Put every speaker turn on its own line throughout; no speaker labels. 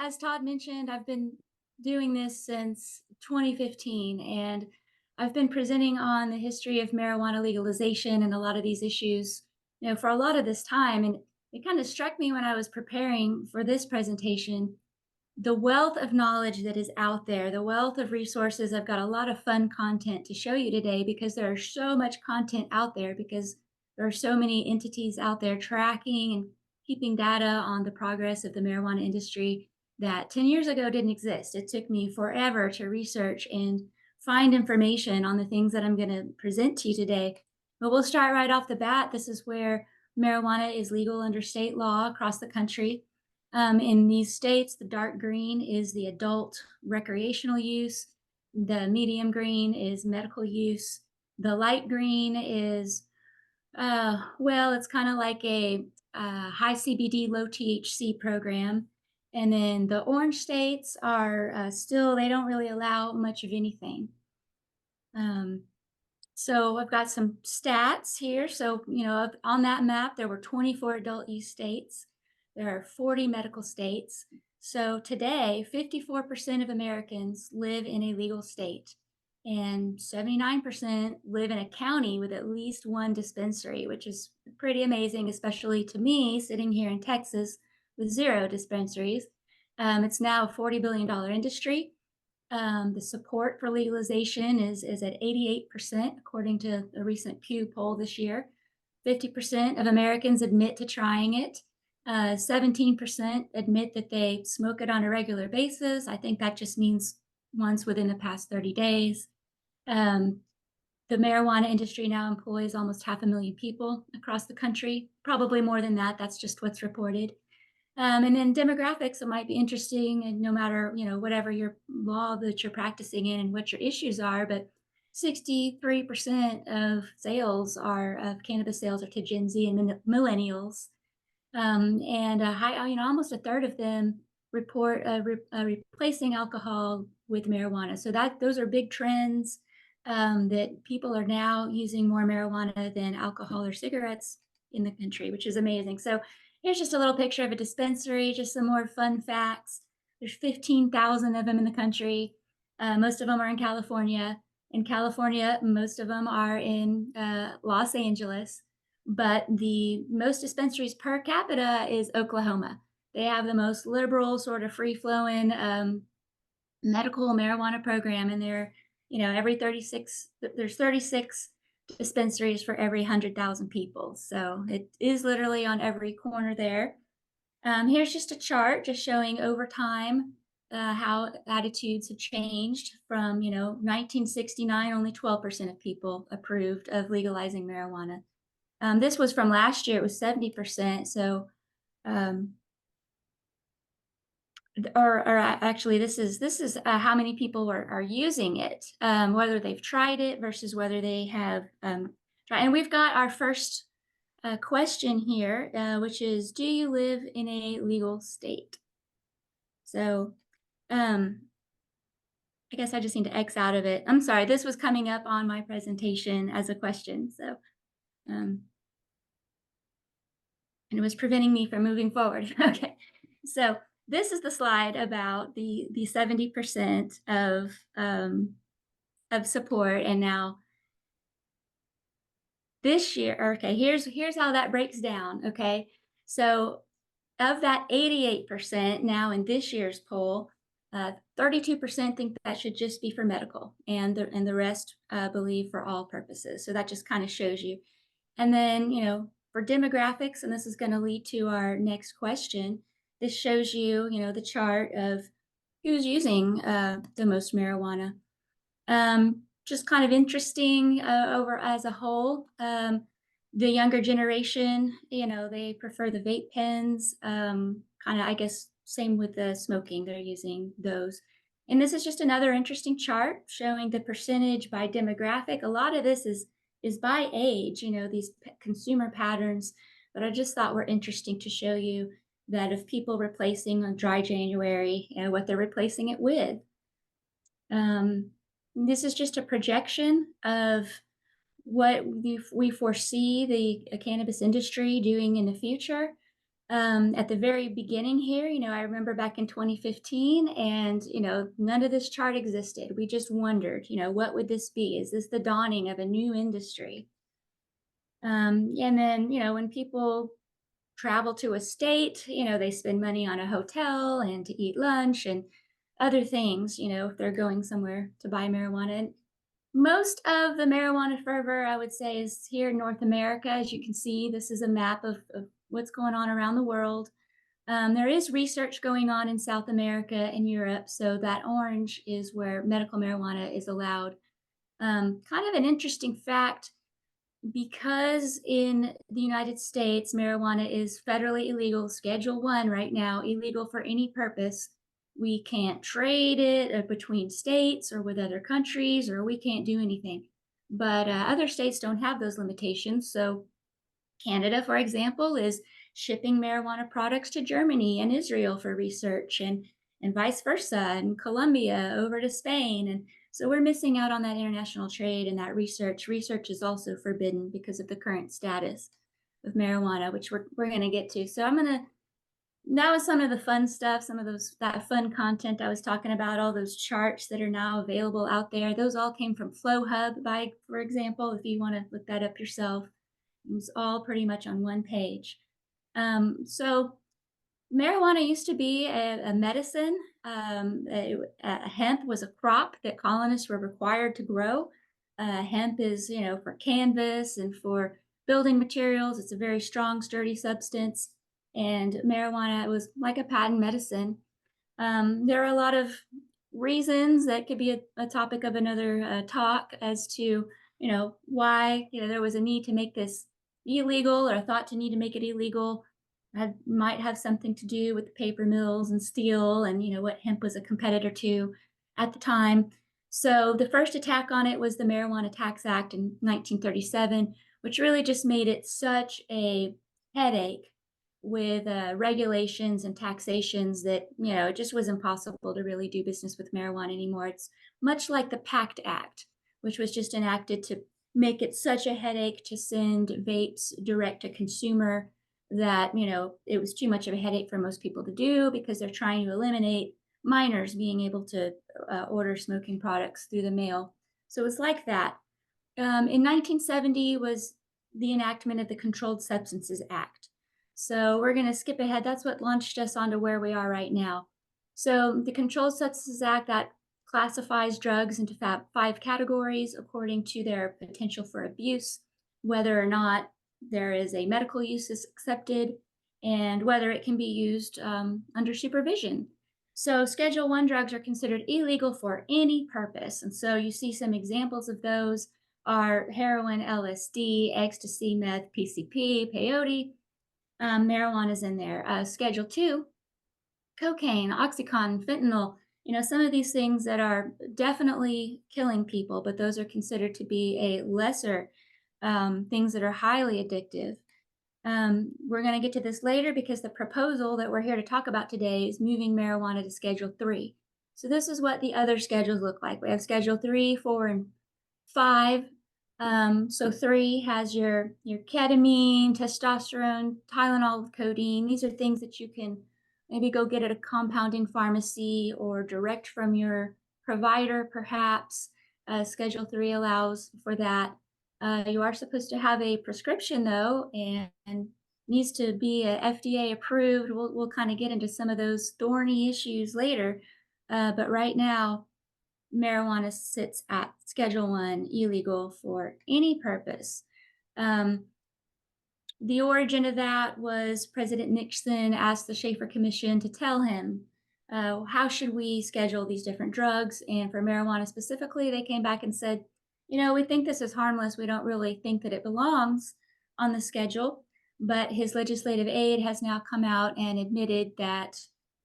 as Todd mentioned, I've been doing this since 2015, and I've been presenting on the history of marijuana legalization and a lot of these issues, for a lot of this time. And it kind of struck me when I was preparing for this presentation, the wealth of knowledge that is out there, the wealth of resources. I've got a lot of fun content to show you today because there are so much content out there, because there are so many entities out there tracking and keeping data on the progress of the marijuana industry that 10 years ago didn't exist. It took me forever to research and find information on the things that I'm going to present to you today. But we'll start right off the bat. This is where marijuana is legal under state law across the country. In these states, the dark green is the adult recreational use. The medium green is medical use. The light green is, well, it's kind of like a high CBD, low THC program. And then the orange states are still, they don't really allow much of anything. So I've got some stats here. So, on that map, there were 24 adult use states. There are 40 medical states. So today, 54% of Americans live in a legal state, and 79% live in a county with at least one dispensary, which is pretty amazing, especially to me sitting here in Texas with 0 dispensaries. It's now a $40 billion industry. The support for legalization is at 88%, according to a recent Pew poll this year. 50% of Americans admit to trying it. 17% admit that they smoke it on a regular basis. I think that just means once within the past 30 days. The marijuana industry now employs almost 500,000 people across the country, probably more than that. That's just what's reported. And then demographics, it might be interesting, and no matter, whatever your law that you're practicing in and what your issues are, but 63% of sales of cannabis sales are to Gen Z and millennials. And almost a third of them report replacing alcohol with marijuana. So those are big trends, that people are now using more marijuana than alcohol or cigarettes in the country, which is amazing. So here's just a little picture of a dispensary, just some more fun facts. There's 15,000 of them in the country. Most of them are in California. In California, most of them are in Los Angeles. But the most dispensaries per capita is Oklahoma. They have the most liberal, sort of free-flowing medical marijuana program, and there's 36 dispensaries for every 100,000 people. So it is literally on every corner there. Here's just a chart just showing over time how attitudes have changed from, 1969, only 12% of people approved of legalizing marijuana. This was from last year, it was 70%. So, actually, this is how many people are using it, whether they've tried it versus whether they have tried. And we've got our first question here, which is, do you live in a legal state? So, I guess I just need to X out of it. I'm sorry, this was coming up on my presentation as a question. So, and it was preventing me from moving forward. Okay, so this is the slide about the 70% of support. And now this year, okay, here's how that breaks down. Okay, so of that 88%, now in this year's poll, 32% think that should just be for medical, and the rest believe for all purposes. So that just kind of shows you. And then, for demographics, and this is going to lead to our next question, this shows you, the chart of who's using the most marijuana. Just kind of interesting over as a whole. The younger generation, they prefer the vape pens, kind of, I guess, same with the smoking, they're using those. And this is just another interesting chart showing the percentage by demographic. A lot of this is by age, these consumer patterns, but I just thought were interesting to show you that of people replacing on dry January, what they're replacing it with. This is just a projection of what we foresee the cannabis industry doing in the future. At the very beginning here, I remember back in 2015, and none of this chart existed. We just wondered, what would this be? Is this the dawning of a new industry? And then, when people travel to a state, they spend money on a hotel and to eat lunch and other things, if they're going somewhere to buy marijuana. And most of the marijuana fervor, I would say, is here in North America. As you can see, this is a map of what's going on around the world. There is research going on in South America and Europe. So that orange is where medical marijuana is allowed. Kind of an interesting fact, because in the United States, marijuana is federally illegal, Schedule 1 right now, illegal for any purpose. We can't trade it between states or with other countries, or we can't do anything. But other states don't have those limitations. So Canada, for example, is shipping marijuana products to Germany and Israel for research, and vice versa, and Colombia over to Spain. And so we're missing out on that international trade and that research. Research is also forbidden because of the current status of marijuana, which we're going to get to. So that was some of the fun stuff, some of that fun content I was talking about, all those charts that are now available out there. Those all came from FlowHub, for example, if you want to look that up yourself. It was all pretty much on one page. So marijuana used to be a medicine. Hemp was a crop that colonists were required to grow. Hemp is, for canvas and for building materials. It's a very strong, sturdy substance. And marijuana was like a patent medicine. There are a lot of reasons that could be a topic of another talk as to, why, there was a need to make this illegal, or thought to need to make it illegal. Might have something to do with the paper mills and steel, and, what hemp was a competitor to at the time. So the first attack on it was the Marijuana Tax Act in 1937, which really just made it such a headache with regulations and taxations that it just was impossible to really do business with marijuana anymore. It's much like the PACT Act, which was just enacted to make it such a headache to send vapes direct to consumer that it was too much of a headache for most people to do, because they're trying to eliminate minors being able to order smoking products through the mail. So it's like that. In 1970 was the enactment of the Controlled Substances Act. So we're going to skip ahead. That's what launched us onto where we are right now. So the Controlled Substances Act, that classifies drugs into five categories according to their potential for abuse, whether or not there is a medical use is accepted, and whether it can be used under supervision. So Schedule 1 drugs are considered illegal for any purpose. And so you see some examples of those are heroin, LSD, ecstasy, meth, PCP, peyote. Marijuana is in there. Schedule 2, cocaine, oxycontin, fentanyl, some of these things that are definitely killing people, but those are considered to be a lesser things that are highly addictive. We're going to get to this later, because the proposal that we're here to talk about today is moving marijuana to Schedule 3. So this is what the other schedules look like. We have Schedule 3, 4, and 5. So 3 has your ketamine, testosterone, Tylenol, codeine. These are things that you can maybe go get at a compounding pharmacy or direct from your provider, perhaps. Schedule 3 allows for that. You are supposed to have a prescription, though, and needs to be FDA approved. We'll kind of get into some of those thorny issues later. But right now, marijuana sits at Schedule 1, illegal for any purpose. The origin of that was President Nixon asked the Schaefer Commission to tell him, how should we schedule these different drugs? And for marijuana specifically, they came back and said, we think this is harmless. We don't really think that it belongs on the schedule. But his legislative aide has now come out and admitted that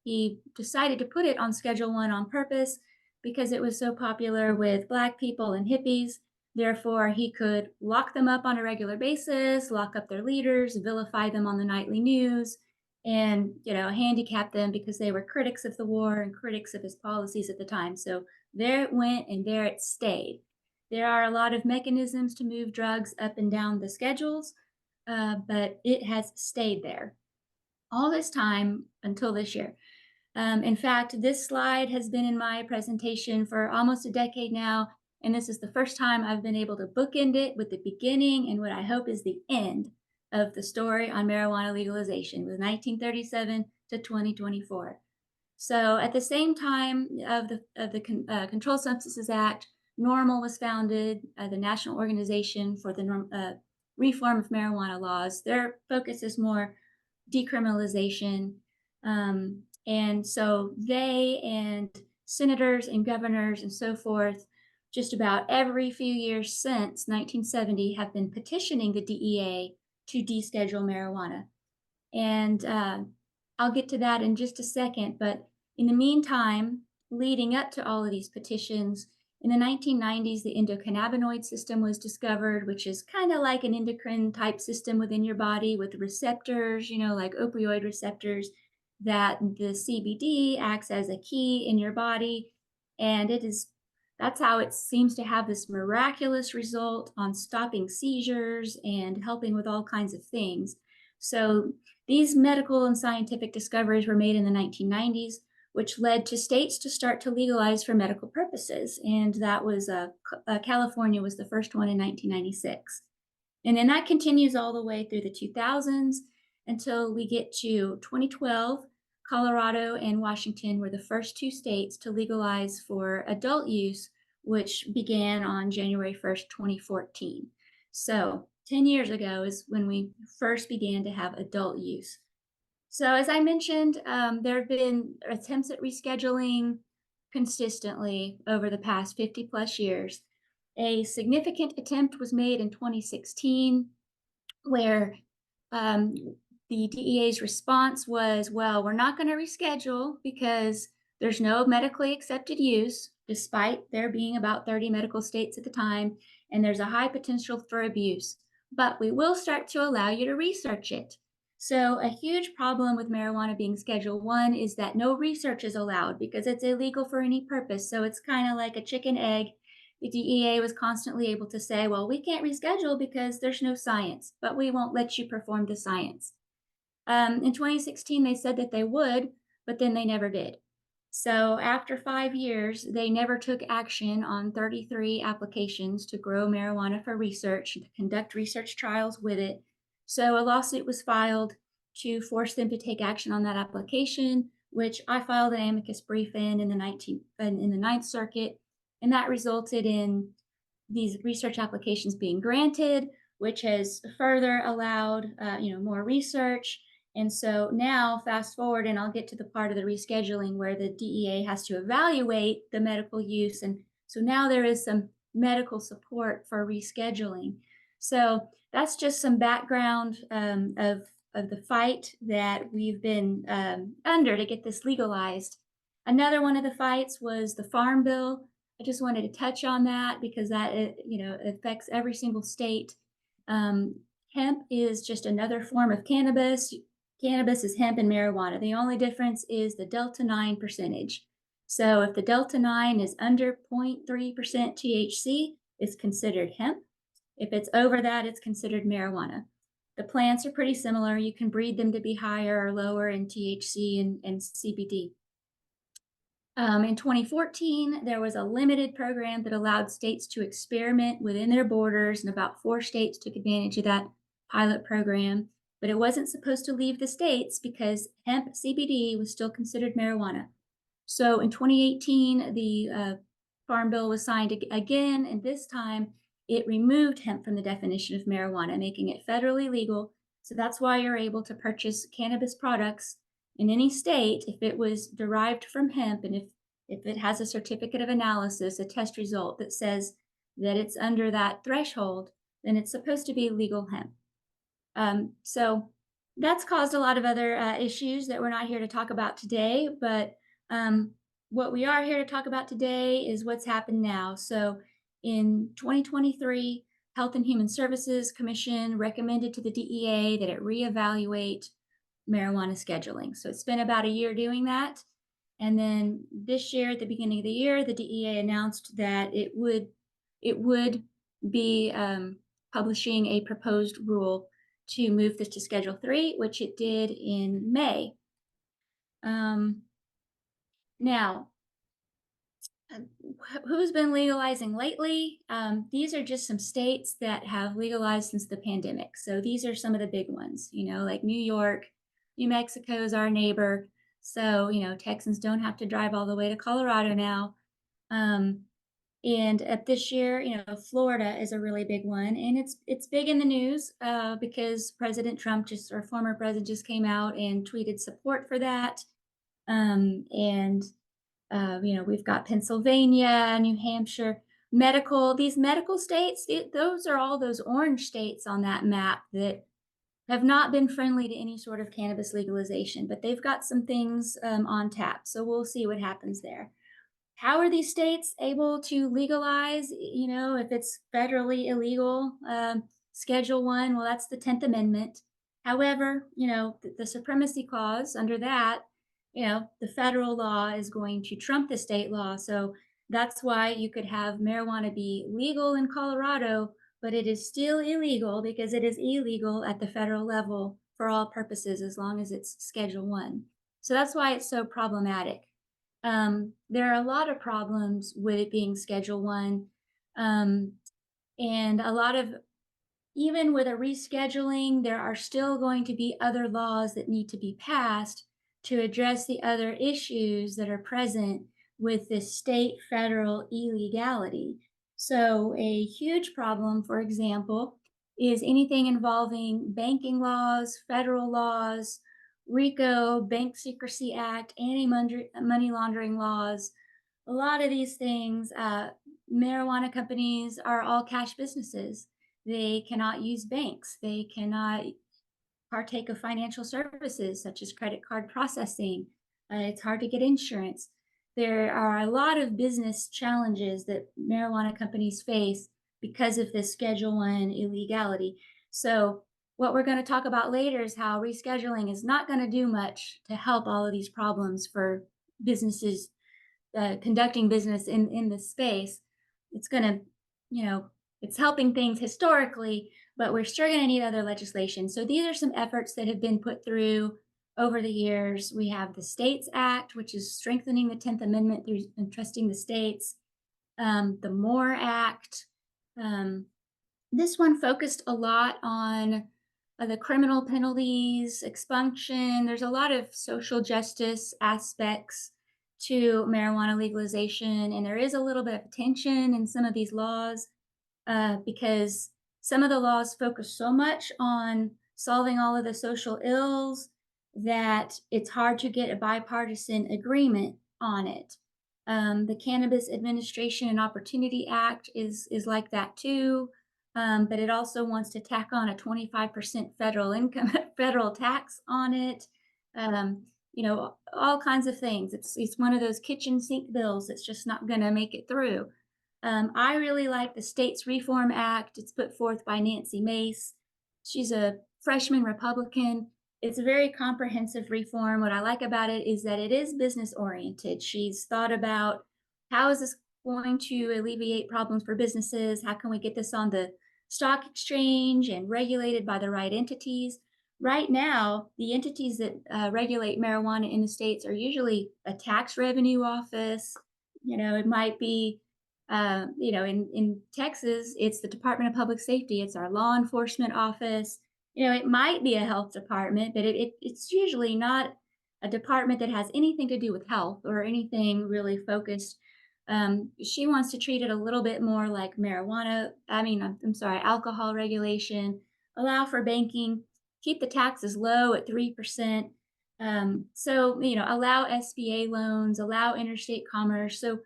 he decided to put it on Schedule 1 on purpose because it was so popular with Black people and hippies. Therefore, he could lock them up on a regular basis, lock up their leaders, vilify them on the nightly news, and handicap them because they were critics of the war and critics of his policies at the time. So there it went, and there it stayed. There are a lot of mechanisms to move drugs up and down the schedules, but it has stayed there. all this time until this year. In fact, this slide has been in my presentation for almost a decade now, and this is the first time I've been able to bookend it with the beginning and what I hope is the end of the story on marijuana legalization, with 1937 to 2024. So at the same time of the Controlled Substances Act, NORML was founded, the National Organization for the Reform of Marijuana Laws. Their focus is more decriminalization. And so they and senators and governors and so forth, just about every few years since 1970, have been petitioning the DEA to deschedule marijuana. And I'll get to that in just a second. But in the meantime, leading up to all of these petitions, in the 1990s, the endocannabinoid system was discovered, which is kind of like an endocrine type system within your body with receptors, like opioid receptors, that the CBD acts as a key in your body. And that's how it seems to have this miraculous result on stopping seizures and helping with all kinds of things. So these medical and scientific discoveries were made in the 1990s, which led to states to start to legalize for medical purposes. And that was California was the first one in 1996. And then that continues all the way through the 2000s until we get to 2012. Colorado and Washington were the first two states to legalize for adult use, which began on January 1st, 2014. So 10 years ago is when we first began to have adult use. So as I mentioned, there have been attempts at rescheduling consistently over the past 50 plus years. A significant attempt was made in 2016 where the DEA's response was, well, we're not going to reschedule because there's no medically accepted use, despite there being about 30 medical states at the time, and there's a high potential for abuse. But we will start to allow you to research it. So a huge problem with marijuana being Schedule 1 is that no research is allowed because it's illegal for any purpose. So it's kind of like a chicken egg. The DEA was constantly able to say, well, we can't reschedule because there's no science, but we won't let you perform the science. In 2016, they said that they would, but then they never did. So after 5 years, they never took action on 33 applications to grow marijuana for research, to conduct research trials with it. So a lawsuit was filed to force them to take action on that application, which I filed an amicus brief in the Ninth Circuit, and that resulted in these research applications being granted, which has further allowed more research. And so now, fast forward, and I'll get to the part of the rescheduling where the DEA has to evaluate the medical use. And so now there is some medical support for rescheduling. So that's just some background of the fight that we've been under to get this legalized. Another one of the fights was the Farm Bill. I just wanted to touch on that because that affects every single state. Hemp is just another form of cannabis. Cannabis is hemp and marijuana. The only difference is the Delta 9 percentage. So if the Delta 9 is under 0.3% THC, it's considered hemp. If it's over that, it's considered marijuana. The plants are pretty similar. You can breed them to be higher or lower in THC and CBD. In 2014, there was a limited program that allowed states to experiment within their borders, and about 4 states took advantage of that pilot program. But it wasn't supposed to leave the states because hemp CBD was still considered marijuana. So in 2018, the Farm Bill was signed again, and this time it removed hemp from the definition of marijuana, making it federally legal. So that's why you're able to purchase cannabis products in any state if it was derived from hemp, and if it has a certificate of analysis, a test result that says that it's under that threshold, then it's supposed to be legal hemp. So that's caused a lot of other issues that we're not here to talk about today, but what we are here to talk about today is what's happened now. So in 2023, Health and Human Services Commission recommended to the DEA that it reevaluate marijuana scheduling. So it's been about a year doing that. And then this year, at the beginning of the year, the DEA announced that it would be publishing a proposed rule to move this to Schedule 3, which it did in May. Um, Now, who's been legalizing lately? These are just some states that have legalized since the pandemic. So these are some of the big ones, like New York, New Mexico is our neighbor. So, Texans don't have to drive all the way to Colorado now. Um, and this year, Florida is a really big one, and it's big in the news because President Trump or former president just came out and tweeted support for that. And we've got Pennsylvania, New Hampshire, these medical states, those are all those orange states on that map that have not been friendly to any sort of cannabis legalization, but they've got some things on tap. So we'll see what happens there. How are these states able to legalize, if it's federally illegal? Schedule 1, well, that's the 10th Amendment. However, the supremacy clause under that, the federal law is going to trump the state law. So that's why you could have marijuana be legal in Colorado, but it is still illegal because it is illegal at the federal level for all purposes as long as it's Schedule 1. So that's why it's so problematic. There are a lot of problems with it being Schedule 1. And even with a rescheduling, there are still going to be other laws that need to be passed to address the other issues that are present with this state federal illegality. So, a huge problem, for example, is anything involving banking laws, federal laws, RICO, Bank Secrecy Act, anti-money laundering laws. A lot of these things, marijuana companies are all cash businesses. They cannot use banks. They cannot partake of financial services such as credit card processing. It's hard to get insurance. There are a lot of business challenges that marijuana companies face because of this Schedule 1 illegality. So, what we're going to talk about later is how rescheduling is not going to do much to help all of these problems for businesses conducting business in this space. It's going to, it's helping things historically, but we're still going to need other legislation. So these are some efforts that have been put through over the years. We have the States Act, which is strengthening the 10th Amendment through entrusting the states. The MORE Act. This one focused a lot on the criminal penalties, expunction. There's a lot of social justice aspects to marijuana legalization, and there is a little bit of tension in some of these laws because some of the laws focus so much on solving all of the social ills that it's hard to get a bipartisan agreement on it. The Cannabis Administration and Opportunity Act is like that too, but it also wants to tack on a 25% federal tax on it. All kinds of things. It's one of those kitchen sink bills that's just not going to make it through. I really like the States Reform Act. It's put forth by Nancy Mace. She's a freshman Republican. It's a very comprehensive reform. What I like about it is that it is business oriented. She's thought about how is this going to alleviate problems for businesses? How can we get this on the stock exchange and regulated by the right entities? Right now, the entities that regulate marijuana in the states are usually a tax revenue office. It might be in Texas, it's the Department of Public Safety. It's our law enforcement office. It might be a health department, but it's usually not a department that has anything to do with health or anything really focused. She wants to treat it a little bit more like marijuana. I'm sorry, alcohol regulation, allow for banking, keep the taxes low at 3%. Allow SBA loans, allow interstate commerce. So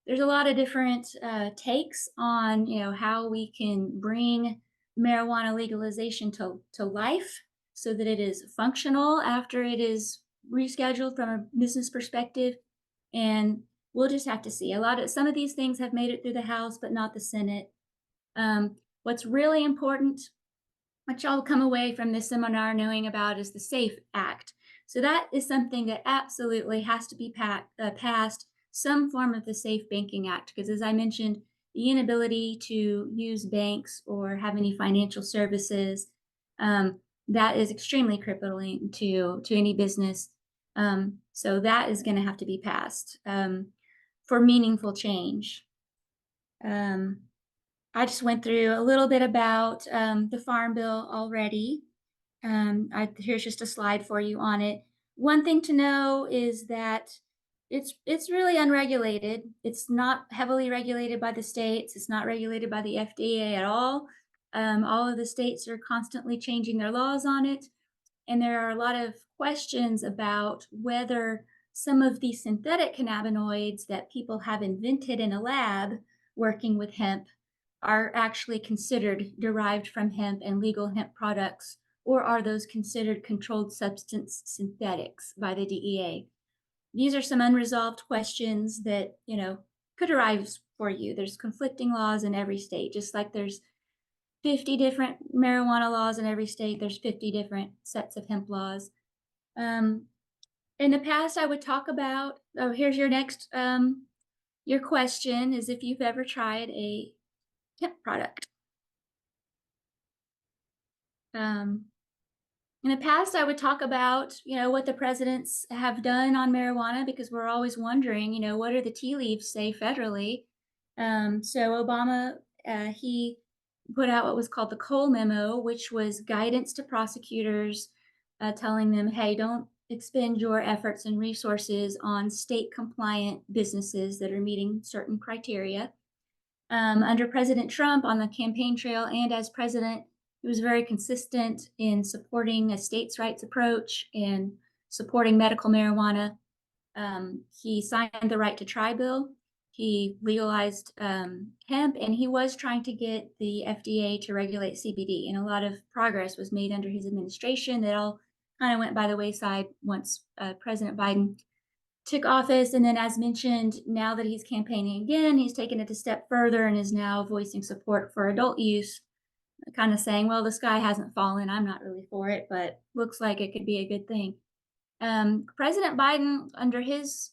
there's a lot of different takes on how we can bring marijuana legalization to life so that it is functional after it is rescheduled from a business perspective. And we'll just have to see. Some of these things have made it through the House, but not the Senate. What's really important, which I'll come away from this seminar knowing about, is the SAFE Act. So that is something that absolutely has to be passed, some form of the Safe Banking Act, because as I mentioned, the inability to use banks or have any financial services that is extremely crippling to any business. So that is going to have to be passed for meaningful change. Um, I just went through a little bit about the Farm Bill already. Here's just a slide for you on it. One thing to know is that it's really unregulated. It's not heavily regulated by the states. It's not regulated by the FDA at all. All of the states are constantly changing their laws on it, and there are a lot of questions about whether some of the synthetic cannabinoids that people have invented in a lab working with hemp are actually considered derived from hemp and legal hemp products, or are those considered controlled substance synthetics by the DEA? These are some unresolved questions that, could arise for you. There's conflicting laws in every state, just like there's 50 different marijuana laws in every state, there's 50 different sets of hemp laws. Um, in the past, I would talk about, oh, here's your next, your question is if you've ever tried a hemp product. Um, in the past, I would talk about, what the presidents have done on marijuana because we're always wondering, what do the tea leaves say federally? So Obama, he put out what was called the Cole Memo, which was guidance to prosecutors telling them, hey, don't expend your efforts and resources on state compliant businesses that are meeting certain criteria. Under President Trump on the campaign trail and as president, he was very consistent in supporting a states' rights approach and supporting medical marijuana. He signed the Right to Try bill. He legalized hemp, and he was trying to get the FDA to regulate CBD. And a lot of progress was made under his administration. That all kind of went by the wayside once President Biden took office. And then, as mentioned, now that he's campaigning again, he's taken it a step further and is now voicing support for adult use, kind of saying, well, the sky hasn't fallen. I'm not really for it, but looks like it could be a good thing. President Biden, under his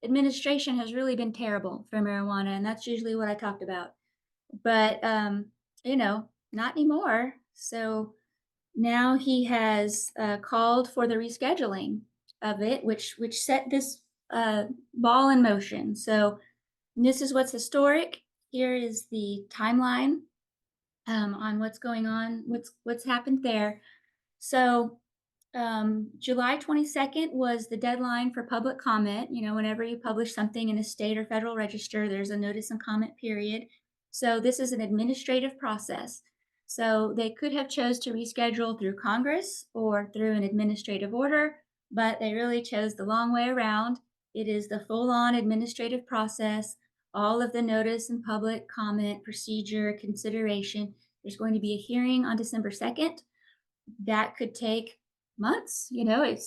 administration, has really been terrible for marijuana, and that's usually what I talked about. But, not anymore. So now he has called for the rescheduling of it, which set this ball in motion. So this is what's historic. Here is the timeline on what's going on, what's happened there. So July 22nd was the deadline for public comment. Whenever you publish something in a state or federal register, there's a notice and comment period. So this is an administrative process. So they could have chose to reschedule through Congress or through an administrative order, but they really chose the long way around. It is the full-on administrative process, all of the notice and public comment, procedure, consideration. There's going to be a hearing on December 2nd. That could take months.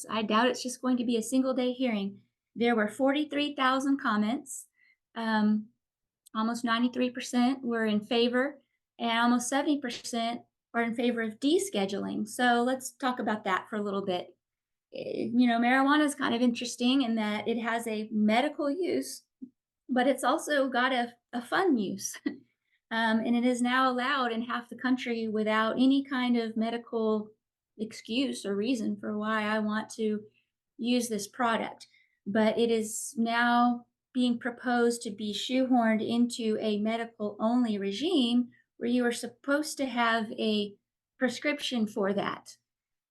I doubt it's just going to be a single day hearing. There were 43,000 comments. Almost 93% were in favor, and almost 70% are in favor of descheduling. So let's talk about that for a little bit. Marijuana is kind of interesting in that it has a medical use, but it's also got a fun use. And it is now allowed in half the country without any kind of medical excuse or reason for why I want to use this product. But it is now being proposed to be shoehorned into a medical only regime where you are supposed to have a prescription for that.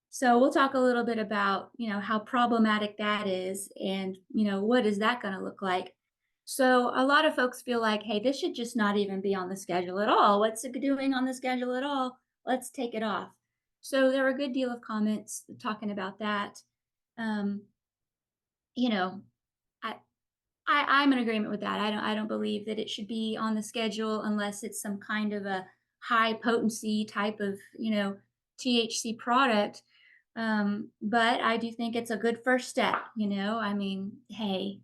So we'll talk a little bit about, how problematic that is and, what is that going to look like. So a lot of folks feel like, hey, this should just not even be on the schedule at all. What's it doing on the schedule at all? Let's take it off. So there were a good deal of comments talking about that. Um, you know, I, I'm in agreement with that. I don't believe that it should be on the schedule unless it's some kind of a high potency type of, THC product. But I do think it's a good first step. Hey,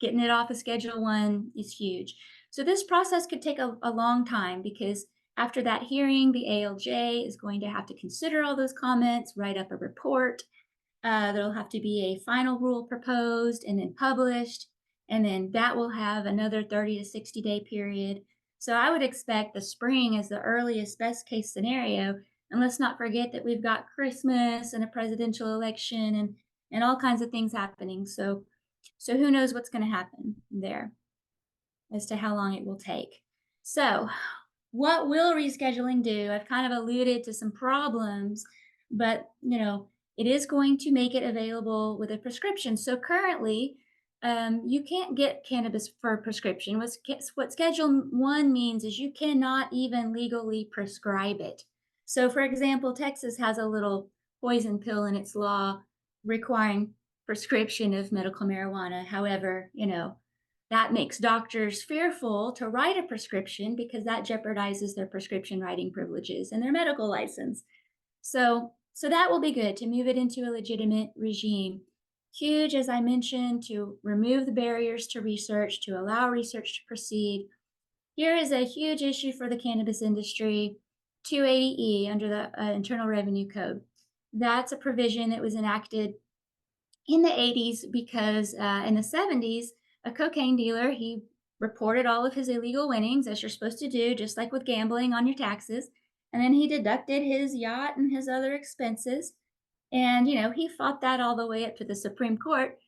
getting it off of Schedule 1 is huge. So this process could take a long time because after that hearing, the ALJ is going to have to consider all those comments, write up a report. There'll have to be a final rule proposed and then published, and then that will have another 30 to 60 day period. So I would expect the spring as the earliest best case scenario And let's not forget that we've got Christmas and a presidential election and all kinds of things happening. So who knows what's going to happen there as to how long it will take. So, what will rescheduling do? I've kind of alluded to some problems, but it is going to make it available with a prescription. So currently, you can't get cannabis for a prescription. What Schedule 1 means is you cannot even legally prescribe it. So, for example, Texas has a little poison pill in its law requiring prescription of medical marijuana. However, that makes doctors fearful to write a prescription because that jeopardizes their prescription writing privileges and their medical license. So that will be good to move it into a legitimate regime. Huge, as I mentioned, to remove the barriers to research, to allow research to proceed. Here is a huge issue for the cannabis industry, 280E under the Internal Revenue Code. That's a provision that was enacted in the 80s because in the 70s, a cocaine dealer, he reported all of his illegal winnings, as you're supposed to do, just like with gambling on your taxes. And then he deducted his yacht and his other expenses. And, he fought that all the way up to the Supreme Court.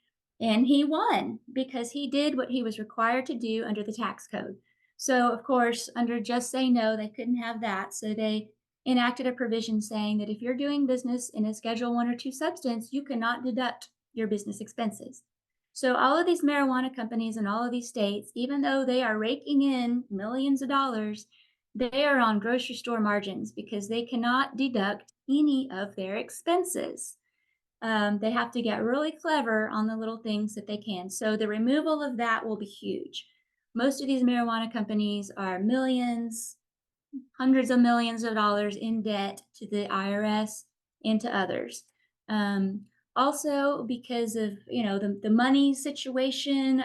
And he won because he did what he was required to do under the tax code. So, of course, under Just Say No, they couldn't have that. So they enacted a provision saying that if you're doing business in a Schedule 1 or 2 substance, you cannot deduct your business expenses. So all of these marijuana companies in all of these states, even though they are raking in millions of dollars, they are on grocery store margins because they cannot deduct any of their expenses. They have to get really clever on the little things that they can. So the removal of that will be huge. Most of these marijuana companies are millions, hundreds of millions of dollars in debt to the IRS and to others. Also, because of the money situation,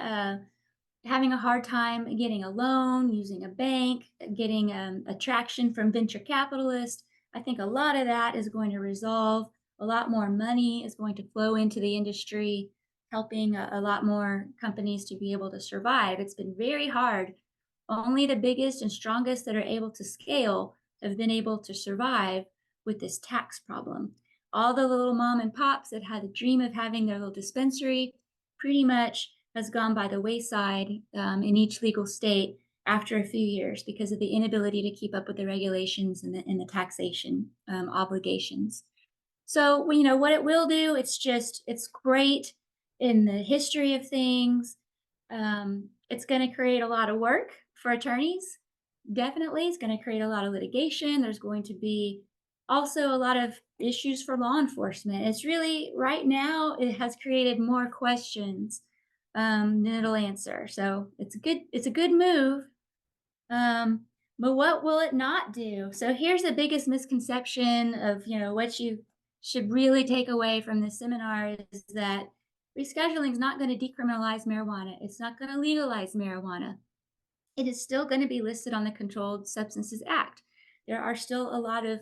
having a hard time getting a loan, using a bank, getting attraction from venture capitalists. I think a lot of that is going to resolve. A lot more money is going to flow into the industry, helping a lot more companies to be able to survive. It's been very hard. Only the biggest and strongest that are able to scale have been able to survive with this tax problem. All the little mom and pops that had a dream of having their little dispensary pretty much has gone by the wayside in each legal state after a few years because of the inability to keep up with the regulations and the taxation obligations. So, what it will do, it's great in the history of things. It's going to create a lot of work for attorneys. Definitely. It's going to create a lot of litigation. There's going to be also a lot of issues for law enforcement. It's really, right now, it has created more questions than it'll answer. So it's a good move. But what will it not do? So here's the biggest misconception of, what you should really take away from this seminar is that rescheduling is not going to decriminalize marijuana. It's not going to legalize marijuana. It is still going to be listed on the Controlled Substances Act. There are still a lot of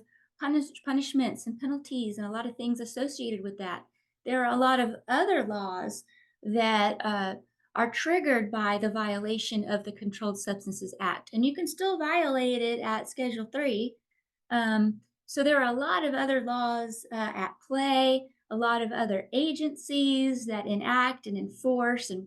punishments and penalties and a lot of things associated with that. There are a lot of other laws that are triggered by the violation of the Controlled Substances Act, and you can still violate it at Schedule 3. So there are a lot of other laws at play, a lot of other agencies that enact and enforce and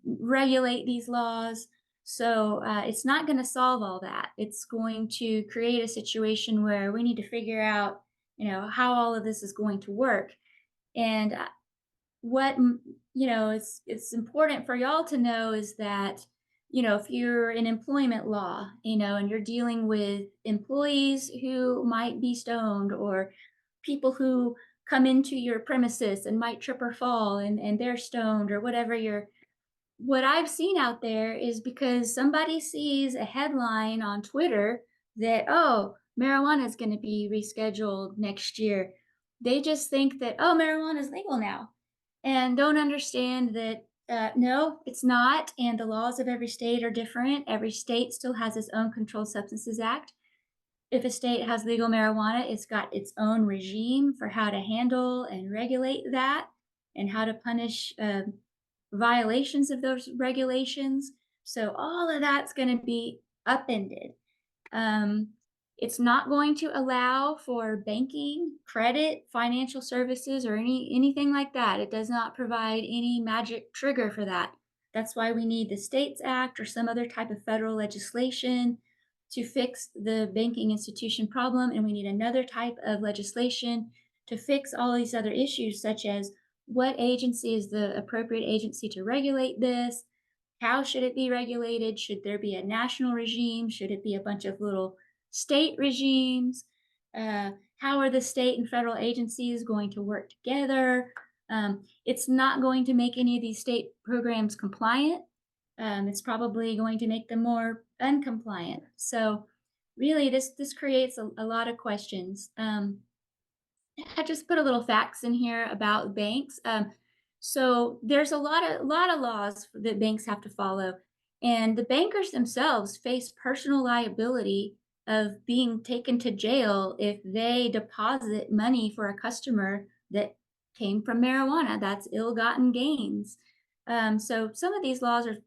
regulate these laws. So it's not going to solve all that. It's going to create a situation where we need to figure out, how all of this is going to work. And what it's important for y'all to know is that if you're in employment law, and you're dealing with employees who might be stoned or people who come into your premises and might trip or fall and they're stoned or whatever, what I've seen out there is because somebody sees a headline on Twitter that, oh, marijuana is going to be rescheduled next year. They just think that, oh, marijuana is legal now and don't understand that no, it's not. And the laws of every state are different. Every state still has its own Controlled Substances Act. If a state has legal marijuana, it's got its own regime for how to handle and regulate that and how to punish violations of those regulations. So all of that's going to be upended. It's not going to allow for banking, credit, financial services, or anything like that. It does not provide any magic trigger for that. That's why we need the States Act or some other type of federal legislation to fix the banking institution problem. And we need another type of legislation to fix all these other issues, such as what agency is the appropriate agency to regulate this? How should it be regulated? Should there be a national regime? Should it be a bunch of little state regimes? How are the state and federal agencies going to work together? It's not going to make any of these state programs compliant. It's probably going to make them more uncompliant. So, really, this creates a lot of questions. I just put a little facts in here about banks. So there's a lot of laws that banks have to follow, and the bankers themselves face personal liability of being taken to jail if they deposit money for a customer that came from marijuana. That's ill-gotten gains. So some of these laws are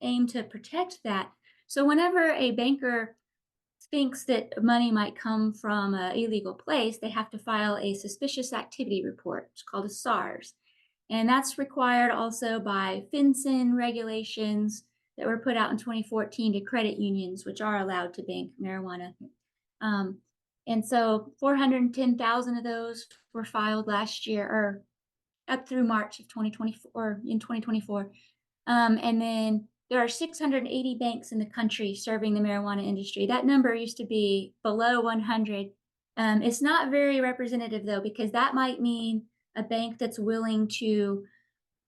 aimed to protect that. So whenever a banker thinks that money might come from an illegal place, they have to file a suspicious activity report. It's called a SARS. And that's required also by FinCEN regulations that were put out in 2014 to credit unions, which are allowed to bank marijuana. Um, and so 410,000 of those were filed last year, or up through March of 2024, or in 2024. And then there are 680 banks in the country serving the marijuana industry. That number used to be below 100. It's not very representative though, because that might mean a bank that's willing to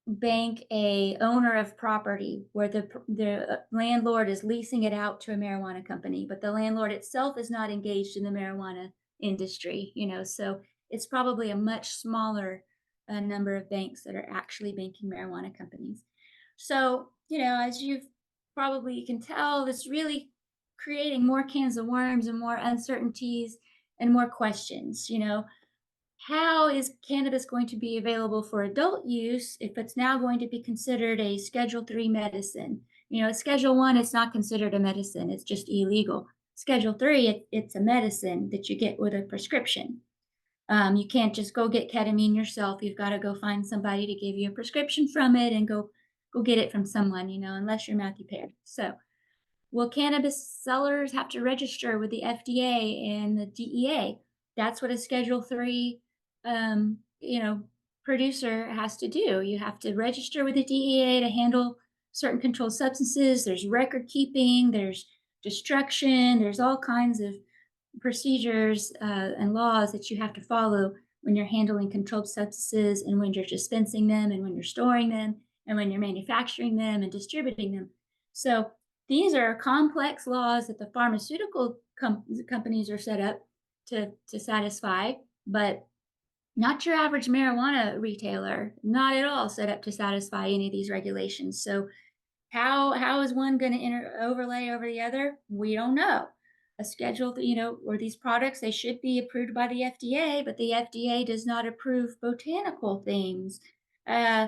bank a owner of property where the landlord is leasing it out to a marijuana company, but the landlord itself is not engaged in the marijuana industry, so it's probably a much smaller number of banks that are actually banking marijuana companies. So, as you've probably can tell, it's really creating more cans of worms and more uncertainties and more questions. How is cannabis going to be available for adult use if it's now going to be considered a Schedule 3 medicine? At Schedule 1, it's not considered a medicine, it's just illegal. Schedule 3, it's a medicine that you get with a prescription. You can't just go get ketamine yourself. You've got to go find somebody to give you a prescription from it and go get it from someone, unless you're Matthew Perry. So, will cannabis sellers have to register with the FDA and the DEA? That's what a Schedule 3, um, you know, producer has to do. You have to register with the DEA to handle certain controlled substances. There's record keeping, there's destruction, there's all kinds of procedures and laws that you have to follow when you're handling controlled substances, and when you're dispensing them, and when you're storing them, and when you're manufacturing them and distributing them. So these are complex laws that the pharmaceutical companies are set up to satisfy, but not your average marijuana retailer, not at all set up to satisfy any of these regulations. So how is one going to overlay over the other? We don't know. A schedule, or these products, they should be approved by the FDA, but the FDA does not approve botanical things. Uh,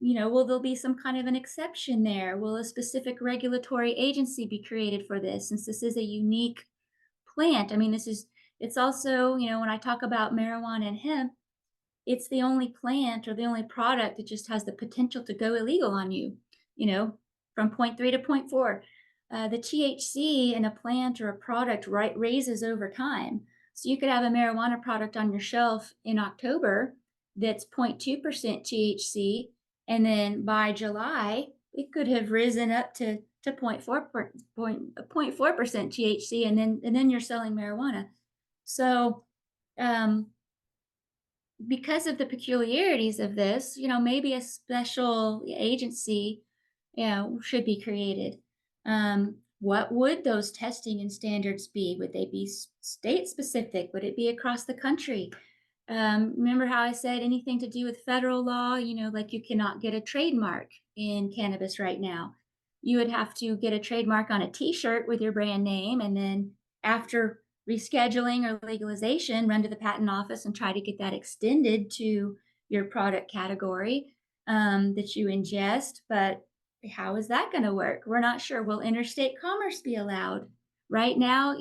will there be some kind of an exception there? Will a specific regulatory agency be created for this, since this is a unique plant? I mean, it's also, when I talk about marijuana and hemp, it's the only plant or the only product that just has the potential to go illegal on you, from point 3 to point 4. The THC in a plant or a product raises over time. So you could have a marijuana product on your shelf in October that's 0.2% THC, and then by July, it could have risen up to 0.4% THC, and then you're selling marijuana. So because of the peculiarities of this, maybe a special agency, should be created. What would those testing and standards be? Would they be state specific? Would it be across the country? Remember how I said anything to do with federal law, like you cannot get a trademark in cannabis right now. You would have to get a trademark on a t-shirt with your brand name, and then after rescheduling or legalization, run to the patent office and try to get that extended to your product category that you ingest. But how is that going to work? We're not sure. Will interstate commerce be allowed? Right now,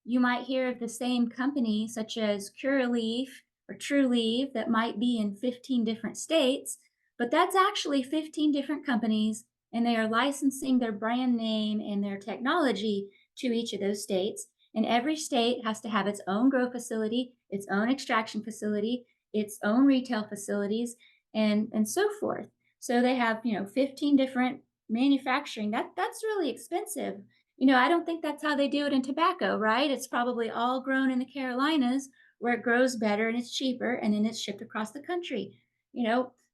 you might hear of the same company, such as Curaleaf or Trulieve, that might be in 15 different states, but that's actually 15 different companies, and they are licensing their brand name and their technology to each of those states. And every state has to have its own grow facility, its own extraction facility, its own retail facilities, and so forth. So they have, 15 different manufacturing. That's really expensive. I don't think that's how they do it in tobacco, right? It's probably all grown in the Carolinas where it grows better and it's cheaper, and then it's shipped across the country.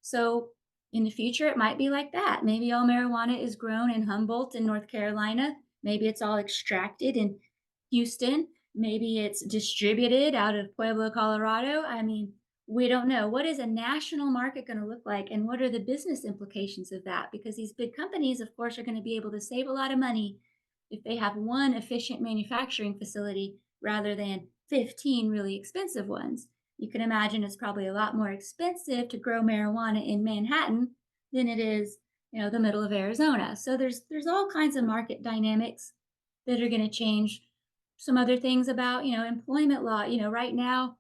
So in the future it might be like that. Maybe all marijuana is grown in Humboldt in North Carolina. Maybe it's all extracted in Houston. Maybe it's distributed out of Pueblo, Colorado. I mean, we don't know. What is a national market going to look like, and what are the business implications of that? Because these big companies, of course, are going to be able to save a lot of money if they have one efficient manufacturing facility rather than 15 really expensive ones. You can imagine it's probably a lot more expensive to grow marijuana in Manhattan than it is, the middle of Arizona. So there's all kinds of market dynamics that are going to change. Some other things about, employment law. Right now,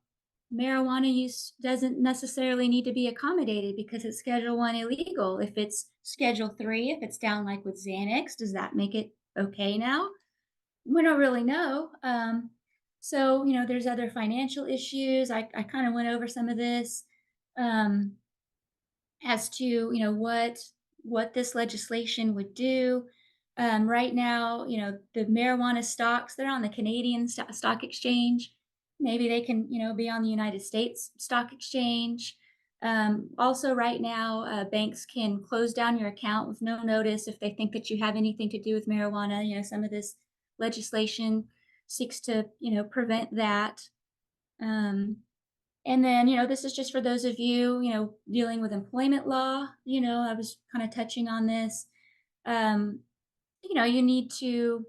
marijuana use doesn't necessarily need to be accommodated because it's Schedule 1 illegal. If it's Schedule 3, if it's down like with Xanax, does that make it okay now? We don't really know. So, there's other financial issues. I kind of went over some of this. Um, as to what this legislation would do. Right now, the marijuana stocks, they're on the Canadian stock exchange. Maybe they can be on the United States stock exchange. Also, right now, banks can close down your account with no notice if they think that you have anything to do with marijuana. Some of this legislation seeks to prevent that. And then, this is just for those of you, dealing with employment law. I was kind of touching on this. Um, you need to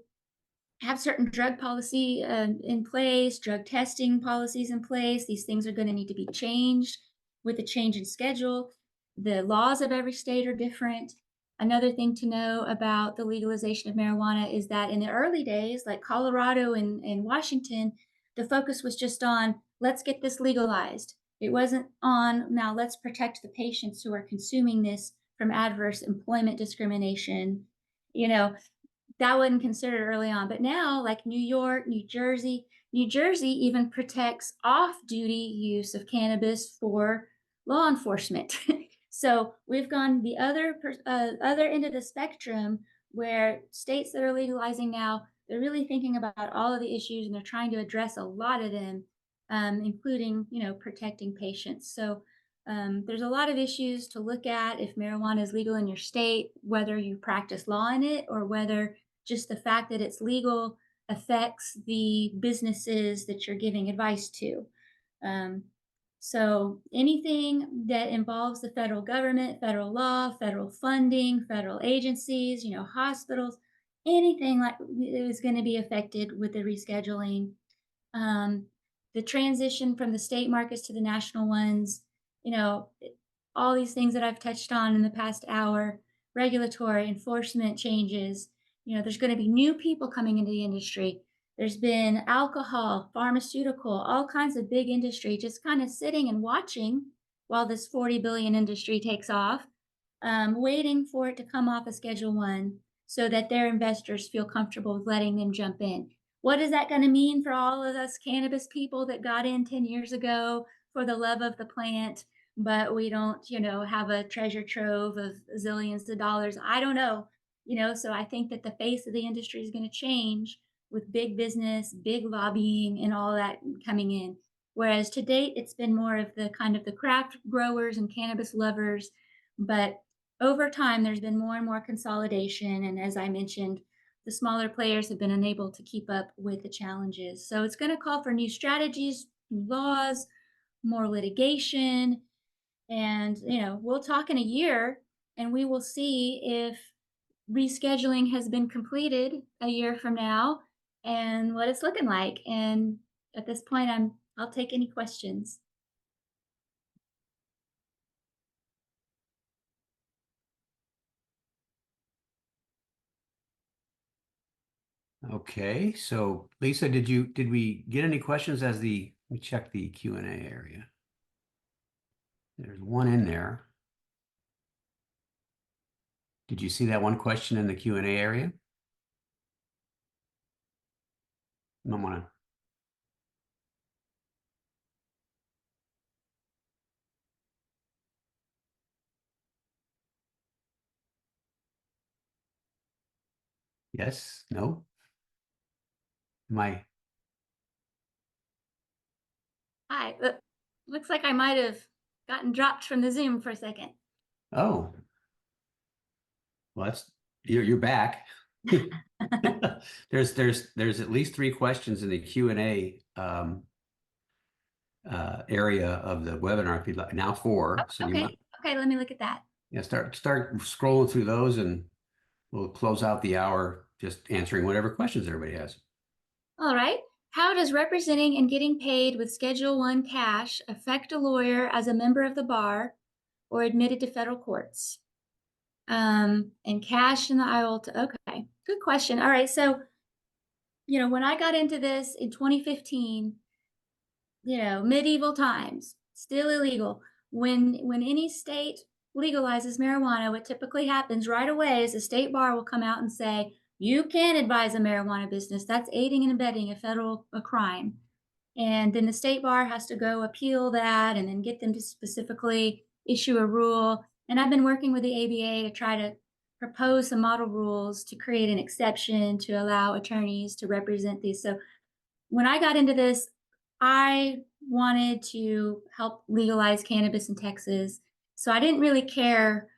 have certain drug policy in place, drug testing policies in place. These things are going to need to be changed with the change in schedule. The laws of every state are different. Another thing to know about the legalization of marijuana is that in the early days, like Colorado and Washington, the focus was just on let's get this legalized. It wasn't on now let's protect the patients who are consuming this from adverse employment discrimination. You know, that wasn't considered early on. But now, like New York, New Jersey even protects off-duty use of cannabis for law enforcement. So we've gone the other end of the spectrum, where states that are legalizing now, they're really thinking about all of the issues and they're trying to address a lot of them, including protecting patients. So there's a lot of issues to look at if marijuana is legal in your state, whether you practice law in it or whether just the fact that it's legal affects the businesses that you're giving advice to. Um, so anything that involves the federal government, federal law, federal funding, federal agencies, hospitals, anything like is going to be affected with the rescheduling. um, the transition from the state markets to the national ones, you know, all these things that I've touched on in the past hour, regulatory enforcement changes. There's going to be new people coming into the industry. There's been alcohol, pharmaceutical, all kinds of big industry just kind of sitting and watching while this 40 billion industry takes off, waiting for it to come off of Schedule 1 so that their investors feel comfortable with letting them jump in. What is that going to mean for all of us cannabis people that got in 10 years ago for the love of the plant, but we don't, have a treasure trove of zillions of dollars? I don't know, so I think that the face of the industry is going to change with big business, big lobbying, and all that coming in. Whereas to date, it's been more of the kind of the craft growers and cannabis lovers. But over time, there's been more and more consolidation. And as I mentioned, the smaller players have been unable to keep up with the challenges. So it's going to call for new strategies, new laws, more litigation. And, we'll talk in a year and we will see if rescheduling has been completed a year from now and what it's looking like. And at this point, I'll take any questions.
Okay, so Lisa, did we get any questions let me check the Q&A area. There's one in there. Did you see that one question in the Q&A area? I want to, yes, no? My,
Hi. Looks like I might have gotten dropped from the Zoom for a second.
oh, well, you're back. There's at least three questions in the Q&A area of the webinar if you'd like. Now four, so you might,
Okay. Okay, let me look at that.
yeah, start scrolling through those and we'll close out the hour just answering whatever questions everybody has.
All right. How does representing and getting paid with Schedule 1 cash affect a lawyer as a member of the bar or admitted to federal courts? And cash in the aisle to, okay, good question. All right. So, when I got into this in 2015, medieval times, still illegal. When any state legalizes marijuana, what typically happens right away is the state bar will come out and say, you can't advise a marijuana business. That's aiding and abetting a crime. And then the state bar has to go appeal that and then get them to specifically issue a rule. And I've been working with the ABA to try to propose some model rules to create an exception to allow attorneys to represent these. So when I got into this, I wanted to help legalize cannabis in Texas. So I didn't really care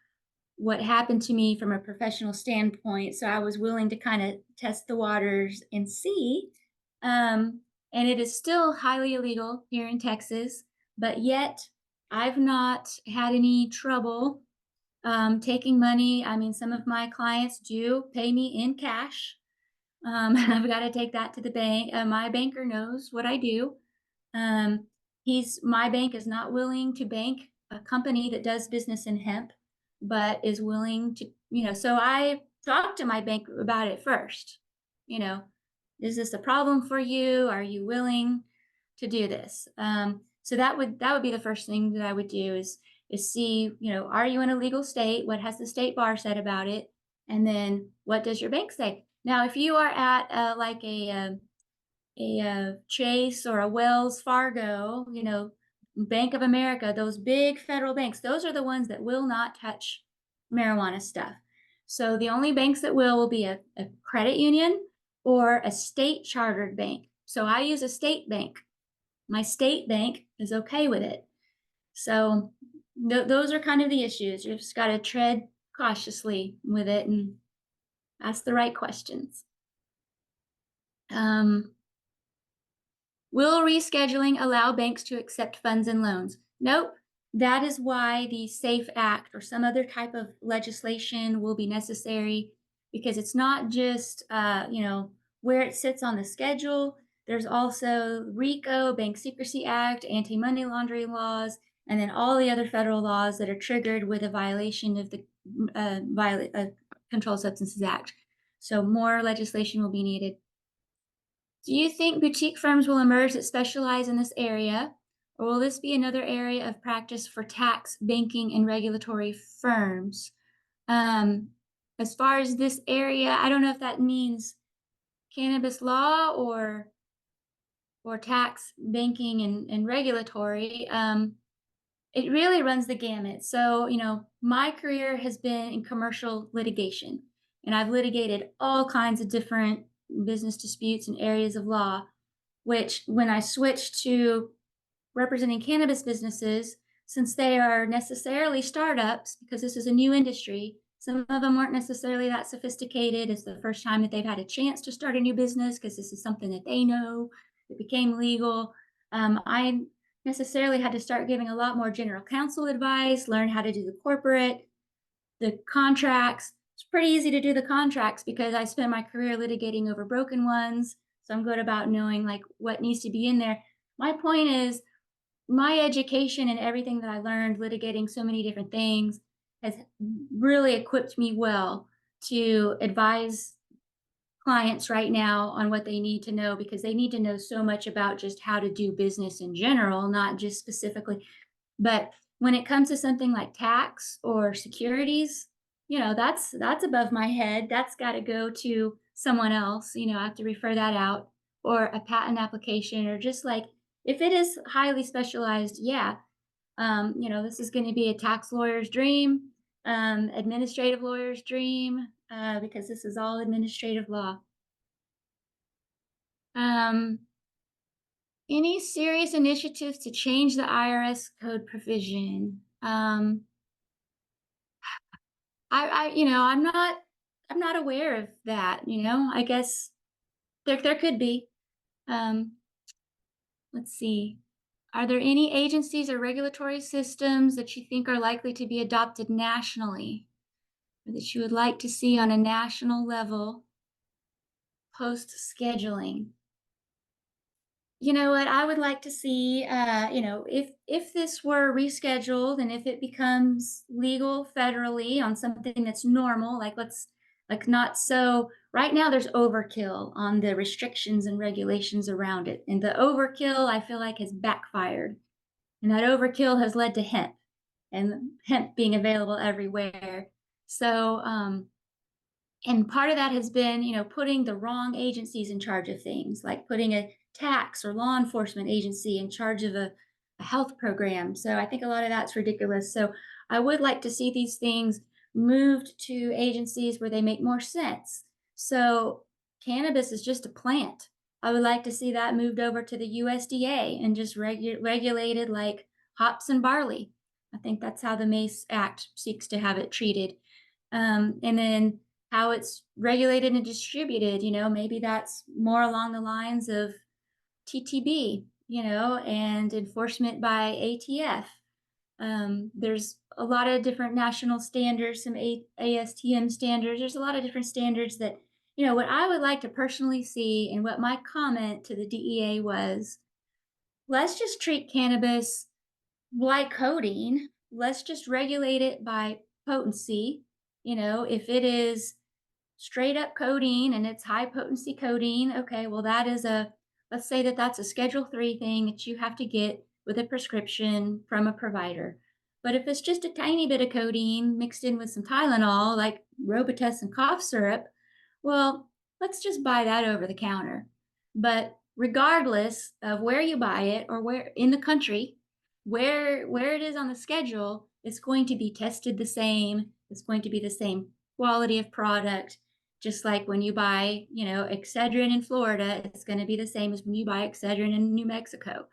what happened to me from a professional standpoint. So I was willing to kind of test the waters and see. And it is still highly illegal here in Texas, but yet I've not had any trouble taking money. I mean, some of my clients do pay me in cash. I've got to take that to the bank. My banker knows what I do. Um, my bank is not willing to bank a company that does business in hemp, but is willing to, so I talked to my bank about it first. You know, is this a problem for you? Are you willing to do this? So that would be the first thing that I would do is see, are you in a legal state? What has the state bar said about it? And then what does your bank say? Now, if you are at like a Chase or a Wells Fargo, Bank of America, those big federal banks, those are the ones that will not touch marijuana stuff. So the only banks that will be a credit union or a state chartered bank. So I use a state bank. My state bank is okay with it. So those are kind of the issues. You've just got to tread cautiously with it and ask the right questions. Will rescheduling allow banks to accept funds and loans? Nope. That is why the SAFE Act or some other type of legislation will be necessary, because it's not just, where it sits on the schedule. There's also RICO, Bank Secrecy Act, anti-money laundering laws, and then all the other federal laws that are triggered with a violation of the Controlled Substances Act. So more legislation will be needed. Do you think boutique firms will emerge that specialize in this area, or will this be another area of practice for tax, banking, and regulatory firms? As far as this area, I don't know if that means cannabis law or tax, banking, and regulatory. It really runs the gamut. So, my career has been in commercial litigation, and I've litigated all kinds of different business disputes and areas of law, which when I switched to representing cannabis businesses, since they are necessarily startups, because this is a new industry, some of them weren't necessarily that sophisticated. It's the first time that they've had a chance to start a new business because this is something that they know. It became legal. I necessarily had to start giving a lot more general counsel advice, learn how to do the contracts. It's pretty easy to do the contracts because I spent my career litigating over broken ones. So I'm good about knowing like what needs to be in there. My point is my education and everything that I learned litigating so many different things has really equipped me well to advise clients right now on what they need to know, because they need to know so much about just how to do business in general, not just specifically. But when it comes to something like tax or securities, that's above my head. That's got to go to someone else. I have to refer that out, or a patent application, or just like if it is highly specialized, yeah. This is going to be a tax lawyer's dream, administrative lawyer's dream, because this is all administrative law. Um, any serious initiatives to change the IRS code provision? I'm not aware of that. I guess there could be. Um, let's see. Are there any agencies or regulatory systems that you think are likely to be adopted nationally, or that you would like to see on a national level post scheduling? You know what? I would like to see, if this were rescheduled and if it becomes legal federally on something that's normal, like not so. Right now, there's overkill on the restrictions and regulations around it, and the overkill I feel like has backfired, and that overkill has led to hemp, and hemp being available everywhere. So, and part of that has been, putting the wrong agencies in charge of things, like putting a tax or law enforcement agency in charge of a health program. So I think a lot of that's ridiculous. So I would like to see these things moved to agencies where they make more sense. So cannabis is just a plant. I would like to see that moved over to the USDA and just regulated like hops and barley. I think that's how the MACE Act seeks to have it treated. And then how it's regulated and distributed, maybe that's more along the lines of TTB, and enforcement by ATF. There's a lot of different national standards, some ASTM standards. There's a lot of different standards that, what I would like to personally see, and what my comment to the DEA was, let's just treat cannabis like codeine. Let's just regulate it by potency. If it is straight up codeine and it's high potency codeine, okay, well, let's say that that's a Schedule 3 thing that you have to get with a prescription from a provider. But if it's just a tiny bit of codeine mixed in with some Tylenol, like Robitussin cough syrup, well, let's just buy that over the counter. But regardless of where you buy it, or where in the country, where it is on the schedule, it's going to be tested the same. It's going to be the same quality of product. Just like when you buy, Excedrin in Florida, it's going to be the same as when you buy Excedrin in New Mexico.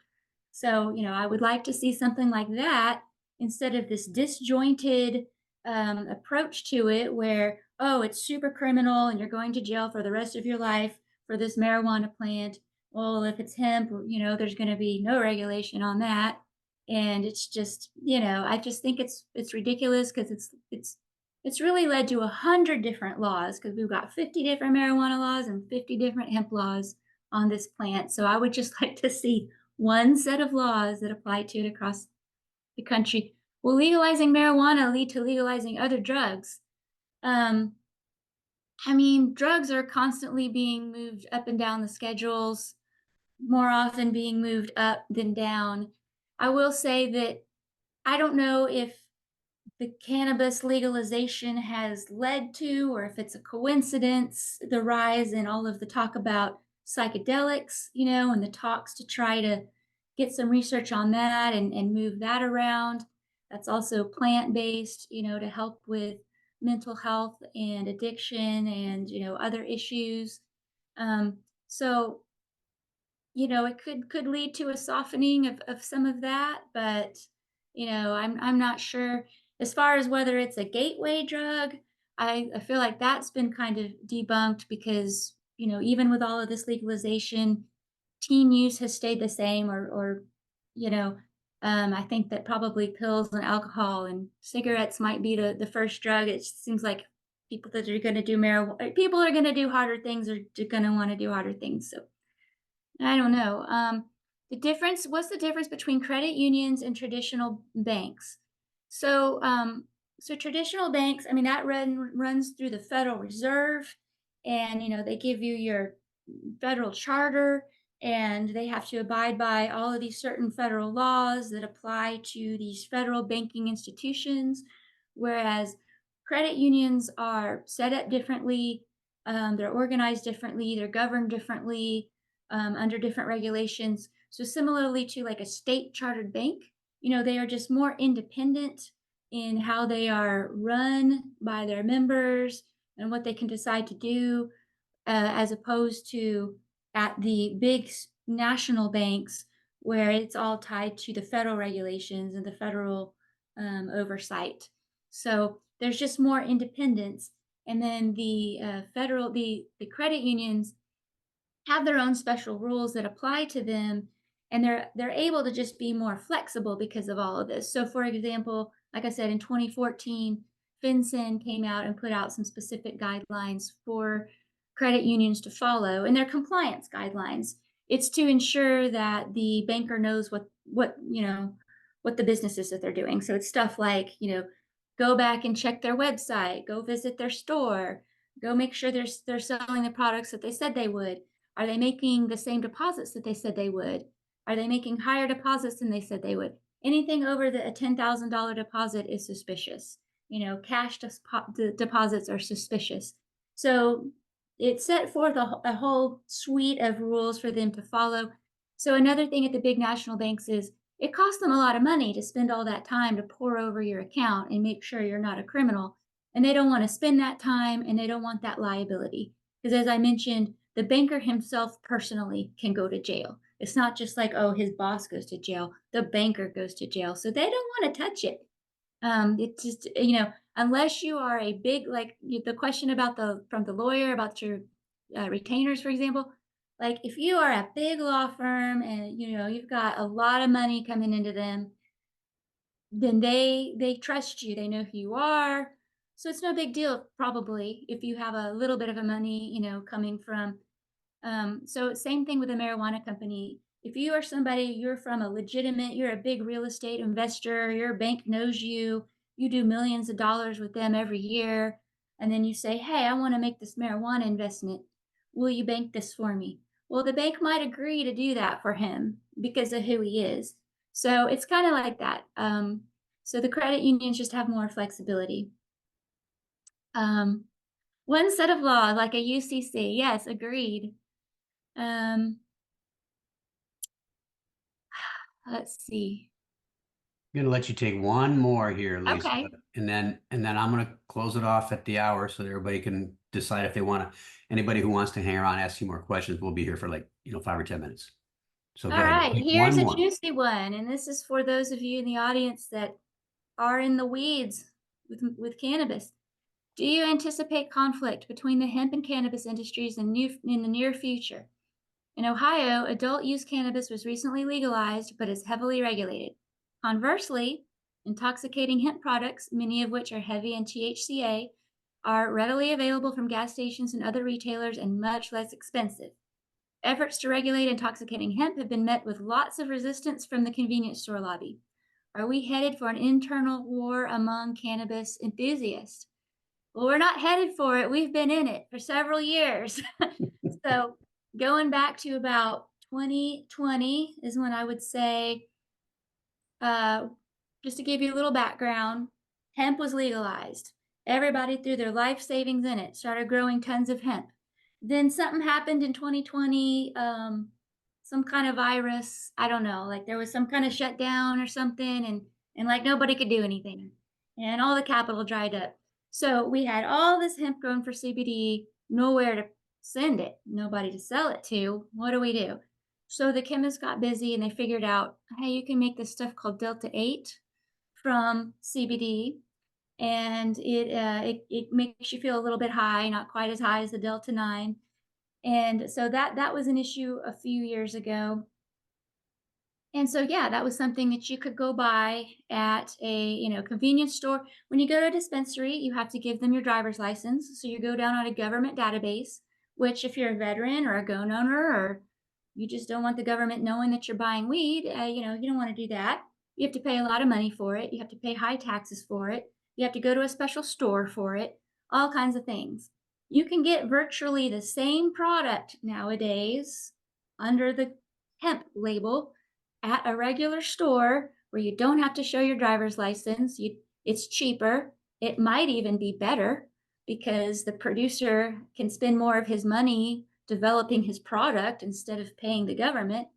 So, I would like to see something like that instead of this disjointed approach to it where, oh, it's super criminal and you're going to jail for the rest of your life for this marijuana plant. Well, if it's hemp, there's going to be no regulation on that. And it's just, I just think it's ridiculous, because it's really led to 100 different laws, because we've got 50 different marijuana laws and 50 different hemp laws on this plant. So I would just like to see one set of laws that apply to it across the country. Will legalizing marijuana lead to legalizing other drugs? Drugs are constantly being moved up and down the schedules, more often being moved up than down. I will say that I don't know if the cannabis legalization has led to, or if it's a coincidence, the rise in all of the talk about psychedelics, and the talks to try to get some research on that and move that around. That's also plant-based, to help with mental health and addiction and, other issues. So it could lead to a softening of some of that, but I'm not sure. As far as whether it's a gateway drug, I feel like that's been kind of debunked, because even with all of this legalization, teen use has stayed the same, or you know I think that probably pills and alcohol and cigarettes might be the first drug. It seems like people that are going to do marijuana, people are going to do harder things, are going to want to do harder things. So I don't know. What's the difference between credit unions and traditional banks? So, so traditional banks, I mean, that runs through the Federal Reserve, and they give you your federal charter, and they have to abide by all of these certain federal laws that apply to these federal banking institutions, whereas credit unions are set up differently. They're organized differently, they're governed differently, under different regulations. So similarly to like a state chartered bank, they are just more independent in how they are run by their members and what they can decide to do, as opposed to at the big national banks where it's all tied to the federal regulations and the federal oversight. So there's just more independence. And then the credit unions have their own special rules that apply to them, and they're able to just be more flexible because of all of this. So for example, like I said, in 2014, FinCEN came out and put out some specific guidelines for credit unions to follow, and they're compliance guidelines. It's to ensure that the banker knows what the businesses that they're doing. So it's stuff like, go back and check their website, go visit their store, go make sure they're selling the products that they said they would. Are they making the same deposits that they said they would? Are they making higher deposits than they said they would? Anything over a $10,000 deposit is suspicious. Cash deposits are suspicious. So it set forth a whole suite of rules for them to follow. So another thing at the big national banks is it costs them a lot of money to spend all that time to pour over your account and make sure you're not a criminal. And they don't want to spend that time, and they don't want that liability. Because as I mentioned, the banker himself personally can go to jail. It's not just like, oh, his boss goes to jail. The banker goes to jail. So they don't want to touch it. It's just, unless you are a big, like the question about from the lawyer about your retainers, for example, like if you are a big law firm and, you've got a lot of money coming into them, then they trust you. They know who you are. So it's no big deal, probably, if you have a little bit of a money, coming from. So same thing with a marijuana company. If you are somebody, you're a big real estate investor, your bank knows you, you do millions of dollars with them every year, and then you say, hey, I want to make this marijuana investment. Will you bank this for me? Well, the bank might agree to do that for him because of who he is. So it's kind of like that. So the credit unions just have more flexibility. Um, One set of laws, like a UCC, yes, agreed. Um, let's see.
I'm gonna let you take one more here, Lisa,
Okay.
and then I'm gonna close it off at the hour so that everybody can decide if they want to. Anybody who wants to hang around, ask you more questions, we'll be here for like 5 or 10 minutes. So
All
go ahead,
right.
pick
Here's
one
a
more.
juicy one, and this is for those of you in the audience that are in the weeds with cannabis. Do you anticipate conflict between the hemp and cannabis industries in the near future? In Ohio, adult use cannabis was recently legalized but is heavily regulated. Conversely, intoxicating hemp products, many of which are heavy in THCA, are readily available from gas stations and other retailers and much less expensive. Efforts to regulate intoxicating hemp have been met with lots of resistance from the convenience store lobby. Are we headed for an internal war among cannabis enthusiasts? Well, we're not headed for it. We've been in it for several years. So going back to about 2020 is when I would say, uh, just to give you a little background, hemp was legalized. Everybody threw their life savings in it, started growing tons of hemp. Then something happened in 2020, some kind of virus. I don't know, like there was some kind of shutdown or something, and like nobody could do anything, and all the capital dried up. So we had all this hemp grown for CBD, nowhere to send it, nobody to sell it to. What do we do? So the chemists got busy and they figured out, hey, you can make this stuff called Delta 8 from CBD, and it makes you feel a little bit high, not quite as high as the Delta 9. And so that was an issue a few years ago. And so yeah, that was something that you could go buy at a, convenience store. When you go to a dispensary, you have to give them your driver's license. So you go down on a government database, which if you're a veteran or a gun owner, or you just don't want the government knowing that you're buying weed, you don't want to do that. You have to pay a lot of money for it. You have to pay high taxes for it. You have to go to a special store for it, all kinds of things. You can get virtually the same product nowadays under the hemp label at a regular store where you don't have to show your driver's license. It's cheaper. It might even be better because the producer can spend more of his money developing his product instead of paying the government.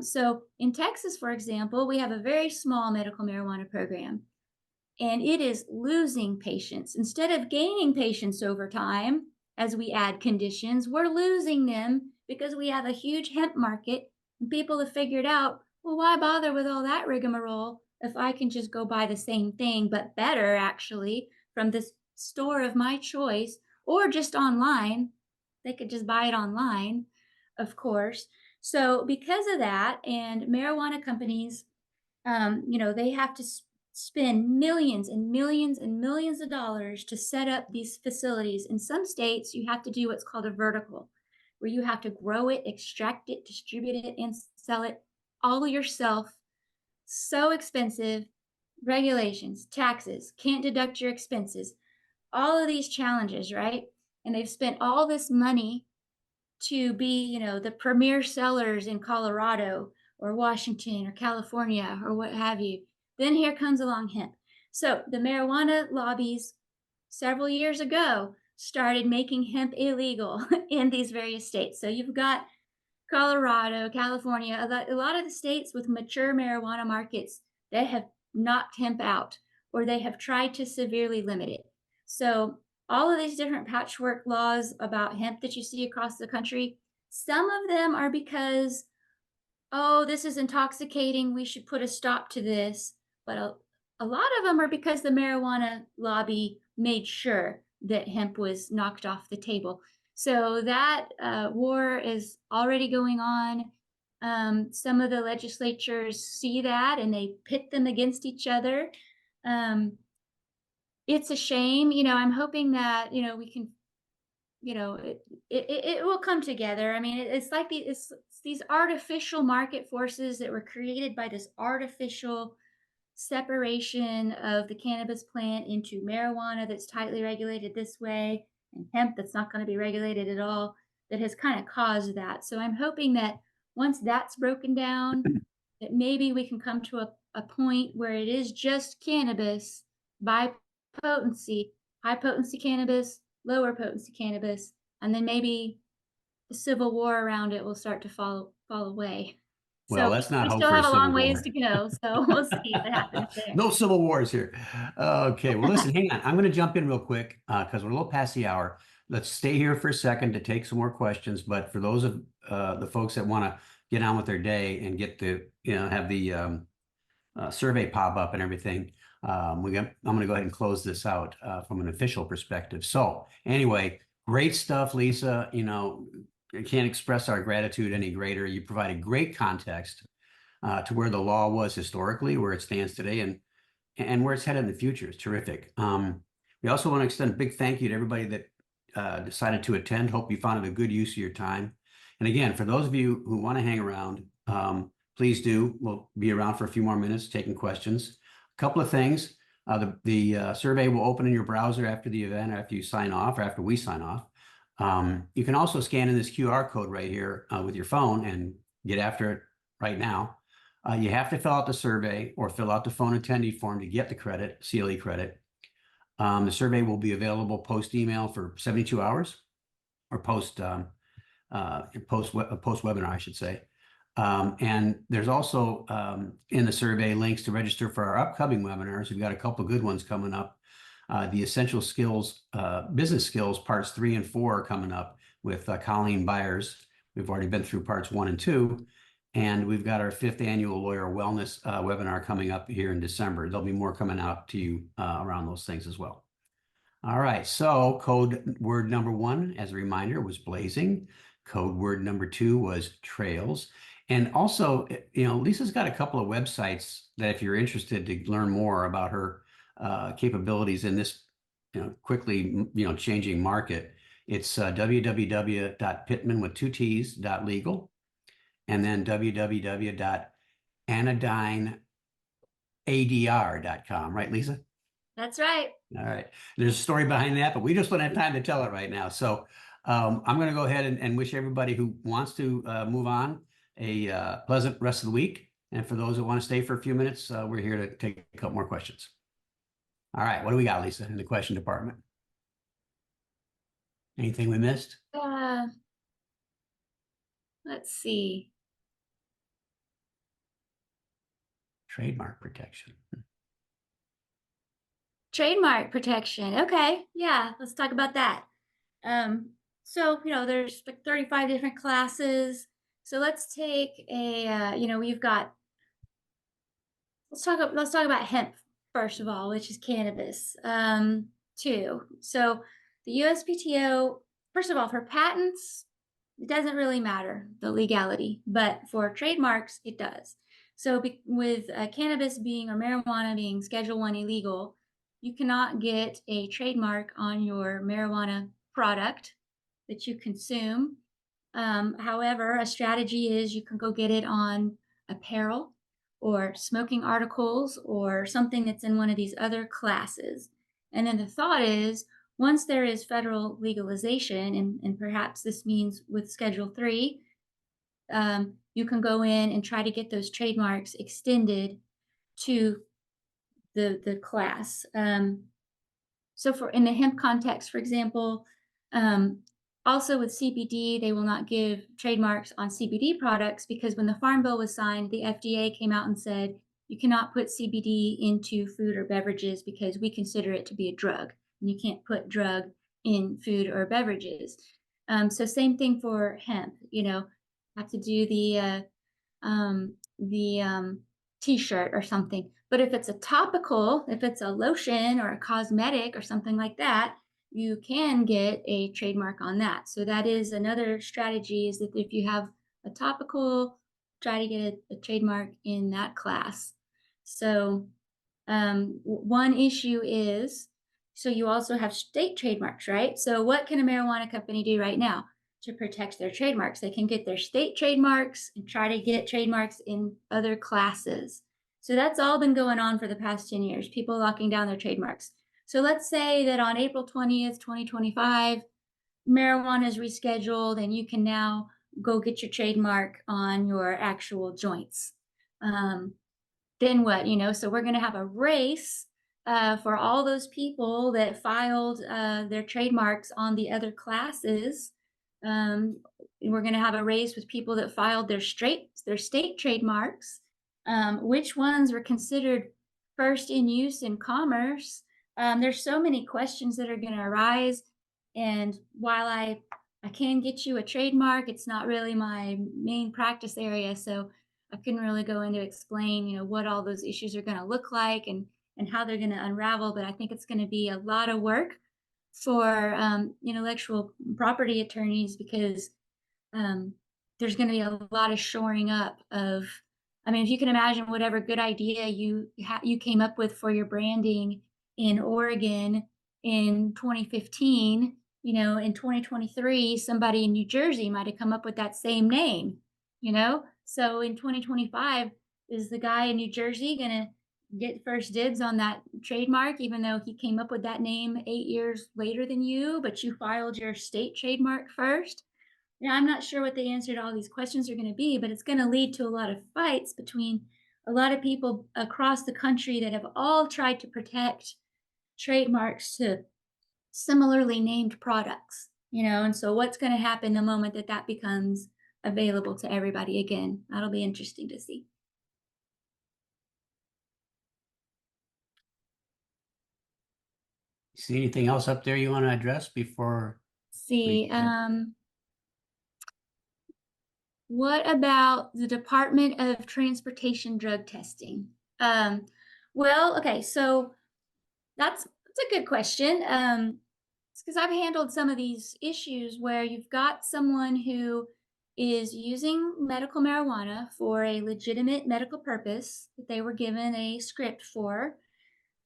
So in Texas, for example, we have a very small medical marijuana program, and it is losing patients. Instead of gaining patients over time as we add conditions, we're losing them because we have a huge hemp market and people have figured out, well, why bother with all that rigmarole if I can just go buy the same thing, but better actually, from this store of my choice, or just online. They could just buy it online, of course. So, because of that, and marijuana companies, they have to spend millions and millions and millions of dollars to set up these facilities. In some states, you have to do what's called a vertical, where you have to grow it, extract it, distribute it, and sell it all yourself. So expensive. Regulations, taxes, can't deduct your expenses, all of these challenges, right? And they've spent all this money to be, the premier sellers in Colorado or Washington or California or what have you. Then here comes along hemp. So the marijuana lobbies several years ago started making hemp illegal in these various states. So you've got Colorado, California, a lot of the states with mature marijuana markets, they have knocked hemp out or they have tried to severely limit it. So, all of these different patchwork laws about hemp that you see across the country, some of them are because, oh, this is intoxicating, we should put a stop to this. But a lot of them are because the marijuana lobby made sure that hemp was knocked off the table. So that war is already going on. Some of the legislatures see that and they pit them against each other. Um, it's a shame. I'm hoping that, we can, it will come together. I mean, it's like it's these artificial market forces that were created by this artificial separation of the cannabis plant into marijuana that's tightly regulated this way and hemp that's not going to be regulated at all, that has kind of caused that. So I'm hoping that once that's broken down, that maybe we can come to a point where it is just cannabis by potency, high potency cannabis, lower potency cannabis, and then maybe the civil war around it will start to fall away.
Well,
So
let's not
we
hope
still
for a
have a
civil
long ways
war.
to go. So we'll see what happens there.
No civil wars here. Okay, well, listen, hang on. I'm going to jump in real quick because we're a little past the hour. Let's stay here for a second to take some more questions. But for those of the folks that want to get on with their day and get the, have the survey pop up and everything, I'm going to go ahead and close this out from an official perspective. So anyway, great stuff, Lisa. I can't express our gratitude any greater. You provided great context to where the law was historically, where it stands today, and where it's headed in the future. Is terrific. We also want to extend a big thank you to everybody that decided to attend. Hope you found it a good use of your time. And again, for those of you who want to hang around, please do. We'll be around for a few more minutes taking questions. A couple of things. The survey will open in your browser after the event, after you sign off, or after we sign off. You can also scan in this QR code right here with your phone and get after it right now. You have to fill out the survey or fill out the phone attendee form to get the credit, CLE credit. The survey will be available post email for 72 hours or post webinar, I should say. And there's also in the survey links to register for our upcoming webinars. We've got a couple of good ones coming up. The Essential Skills, Business Skills, parts 3 and 4 are coming up with Colleen Byers. We've already been through parts 1 and 2. And we've got our 5th annual lawyer wellness webinar coming up here in December. There'll be more coming out to you around those things as well. All right, so code word number 1, as a reminder, was blazing. Code word number 2 was trails. And also, Lisa's got a couple of websites that if you're interested to learn more about her capabilities in this quickly changing market, it's www.pittman.legal. And then www.anodyneadr.com, right, Lisa?
That's right.
All right. There's a story behind that, but we just don't have time to tell it right now. So I'm going to go ahead and wish everybody who wants to move on a pleasant rest of the week. And for those who want to stay for a few minutes, we're here to take a couple more questions. All right. What do we got, Lisa, in the question department? Anything we missed?
Let's see.
Trademark protection.
Trademark protection. Okay. Yeah, let's talk about that. So, there's like 35 different classes. So let's take we've got let's talk about hemp first of all, which is cannabis. Too. So the USPTO, first of all, for patents, it doesn't really matter the legality, but for trademarks, it does. So with cannabis being or marijuana being Schedule 1 illegal, you cannot get a trademark on your marijuana product that you consume. However, a strategy is you can go get it on apparel or smoking articles or something that's in one of these other classes. And then the thought is once there is federal legalization, and perhaps this means with Schedule 3, you can go in and try to get those trademarks extended to the class. So for in the hemp context, for example, also with CBD, they will not give trademarks on CBD products because when the Farm Bill was signed, the FDA came out and said, you cannot put CBD into food or beverages because we consider it to be a drug. And you can't put drug in food or beverages. So same thing for hemp, have to do the t-shirt or something. But if it's a topical, if it's a lotion or a cosmetic or something like that, you can get a trademark on that. So that is another strategy, is that if you have a topical, try to get a trademark in that class. So one issue is, so you also have state trademarks, right? So what can a marijuana company do right now to protect their trademarks? They can get their state trademarks and try to get trademarks in other classes. So that's all been going on for the past 10 years, people locking down their trademarks. So let's say that on April 20th, 2025, marijuana is rescheduled and you can now go get your trademark on your actual joints. Then what, so we're going to have a race for all those people that filed their trademarks on the other classes. We're going to have a race with people that filed their state trademarks. Which ones were considered first in use in commerce? There's so many questions that are going to arise. And while I can get you a trademark, it's not really my main practice area. So I couldn't really go into explain, what all those issues are going to look like and how they're going to unravel. But I think it's going to be a lot of work for intellectual property attorneys because there's going to be a lot of shoring up of, if you can imagine whatever good idea you came up with for your branding in Oregon in 2015, in 2023, somebody in New Jersey might have come up with that same name, So in 2025, is the guy in New Jersey going to get first dibs on that trademark, even though he came up with that name 8 years later than you, but you filed your state trademark first? I'm not sure what the answer to all these questions are going to be, but it's going to lead to a lot of fights between a lot of people across the country that have all tried to protect trademarks to similarly named products, and so what's going to happen the moment that becomes available to everybody again? That'll be interesting to see.
See anything else up there you want to address before?
See, what about the Department of Transportation drug testing? Well, okay, so that's a good question. It's because I've handled some of these issues where you've got someone who is using medical marijuana for a legitimate medical purpose that they were given a script for.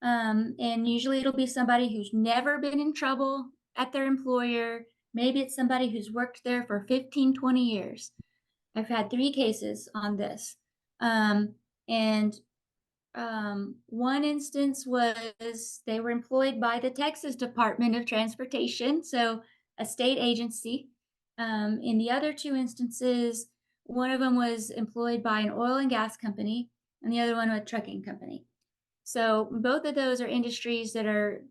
And usually it'll be somebody who's never been in trouble at their employer. Maybe it's somebody who's worked there for 15, 20 years. I've had 3 cases on this. And One instance was they were employed by the Texas Department of Transportation, so a state agency. In the other two instances, one of them was employed by an oil and gas company, and the other one a trucking company. So both of those are industries that are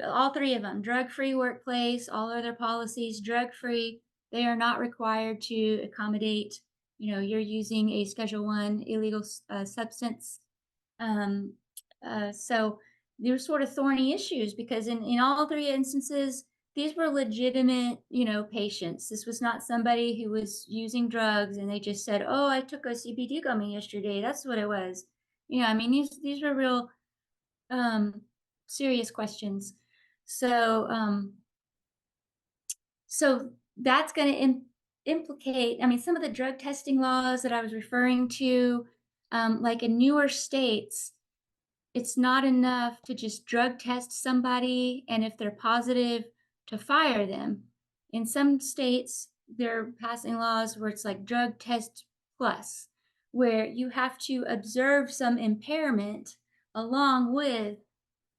all three of them, drug-free workplace, all of their policies, drug-free. They are not required to accommodate, you're using a Schedule I illegal substance. Um, so there were sort of thorny issues because in all three instances, these were legitimate, patients. This was not somebody who was using drugs and they just said, "Oh, I took a CBD gummy yesterday. That's what it was." I mean, these were real um, serious questions. So so that's going to implicate. I mean, some of the drug testing laws that I was referring to, like in newer states, it's not enough to just drug test somebody and if they're positive to fire them. In some states, they're passing laws where it's like drug test plus, where you have to observe some impairment along with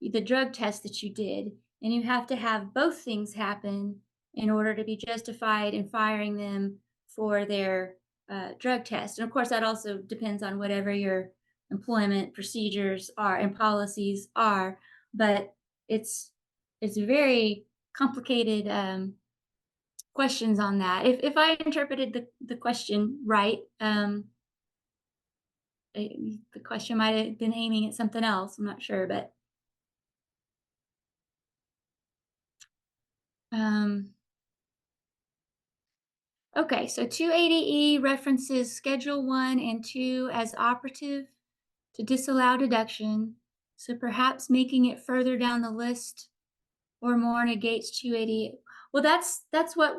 the drug test that you did, and you have to have both things happen in order to be justified in firing them for their drug test. And of course, that also depends on whatever your employment procedures are and policies are, but it's very complicated questions on that. If I interpreted the question right, the question might have been aiming at something else. I'm not sure, but okay, so 280E references Schedule 1 and 2 as operative to disallow deduction, so perhaps making it further down the list or more negates 280. Well, that's what,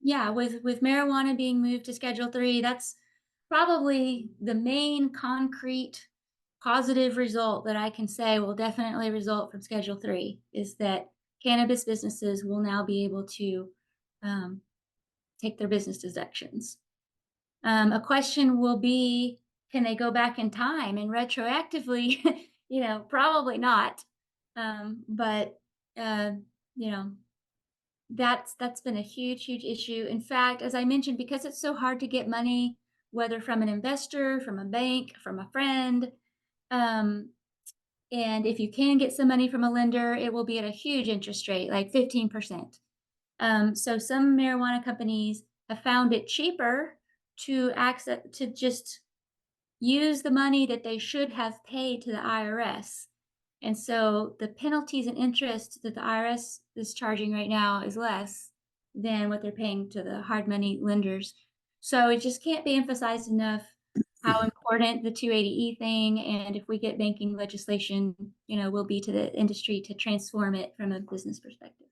yeah, with marijuana being moved to Schedule 3, that's probably the main concrete positive result that I can say will definitely result from Schedule 3 is that cannabis businesses will now be able to take their business deductions. A question will be, can they go back in time and retroactively? Probably not. But that's been a huge issue. In fact, as I mentioned, because it's so hard to get money, whether from an investor, from a bank, from a friend, and if you can get some money from a lender, it will be at a huge interest rate, like 15%. So some marijuana companies have found it cheaper to just use the money that they should have paid to the IRS. And so the penalties and interest that the IRS is charging right now is less than what they're paying to the hard money lenders. So it just can't be emphasized enough how important the 280E thing, and if we get banking legislation, will be to the industry to transform it from a business perspective.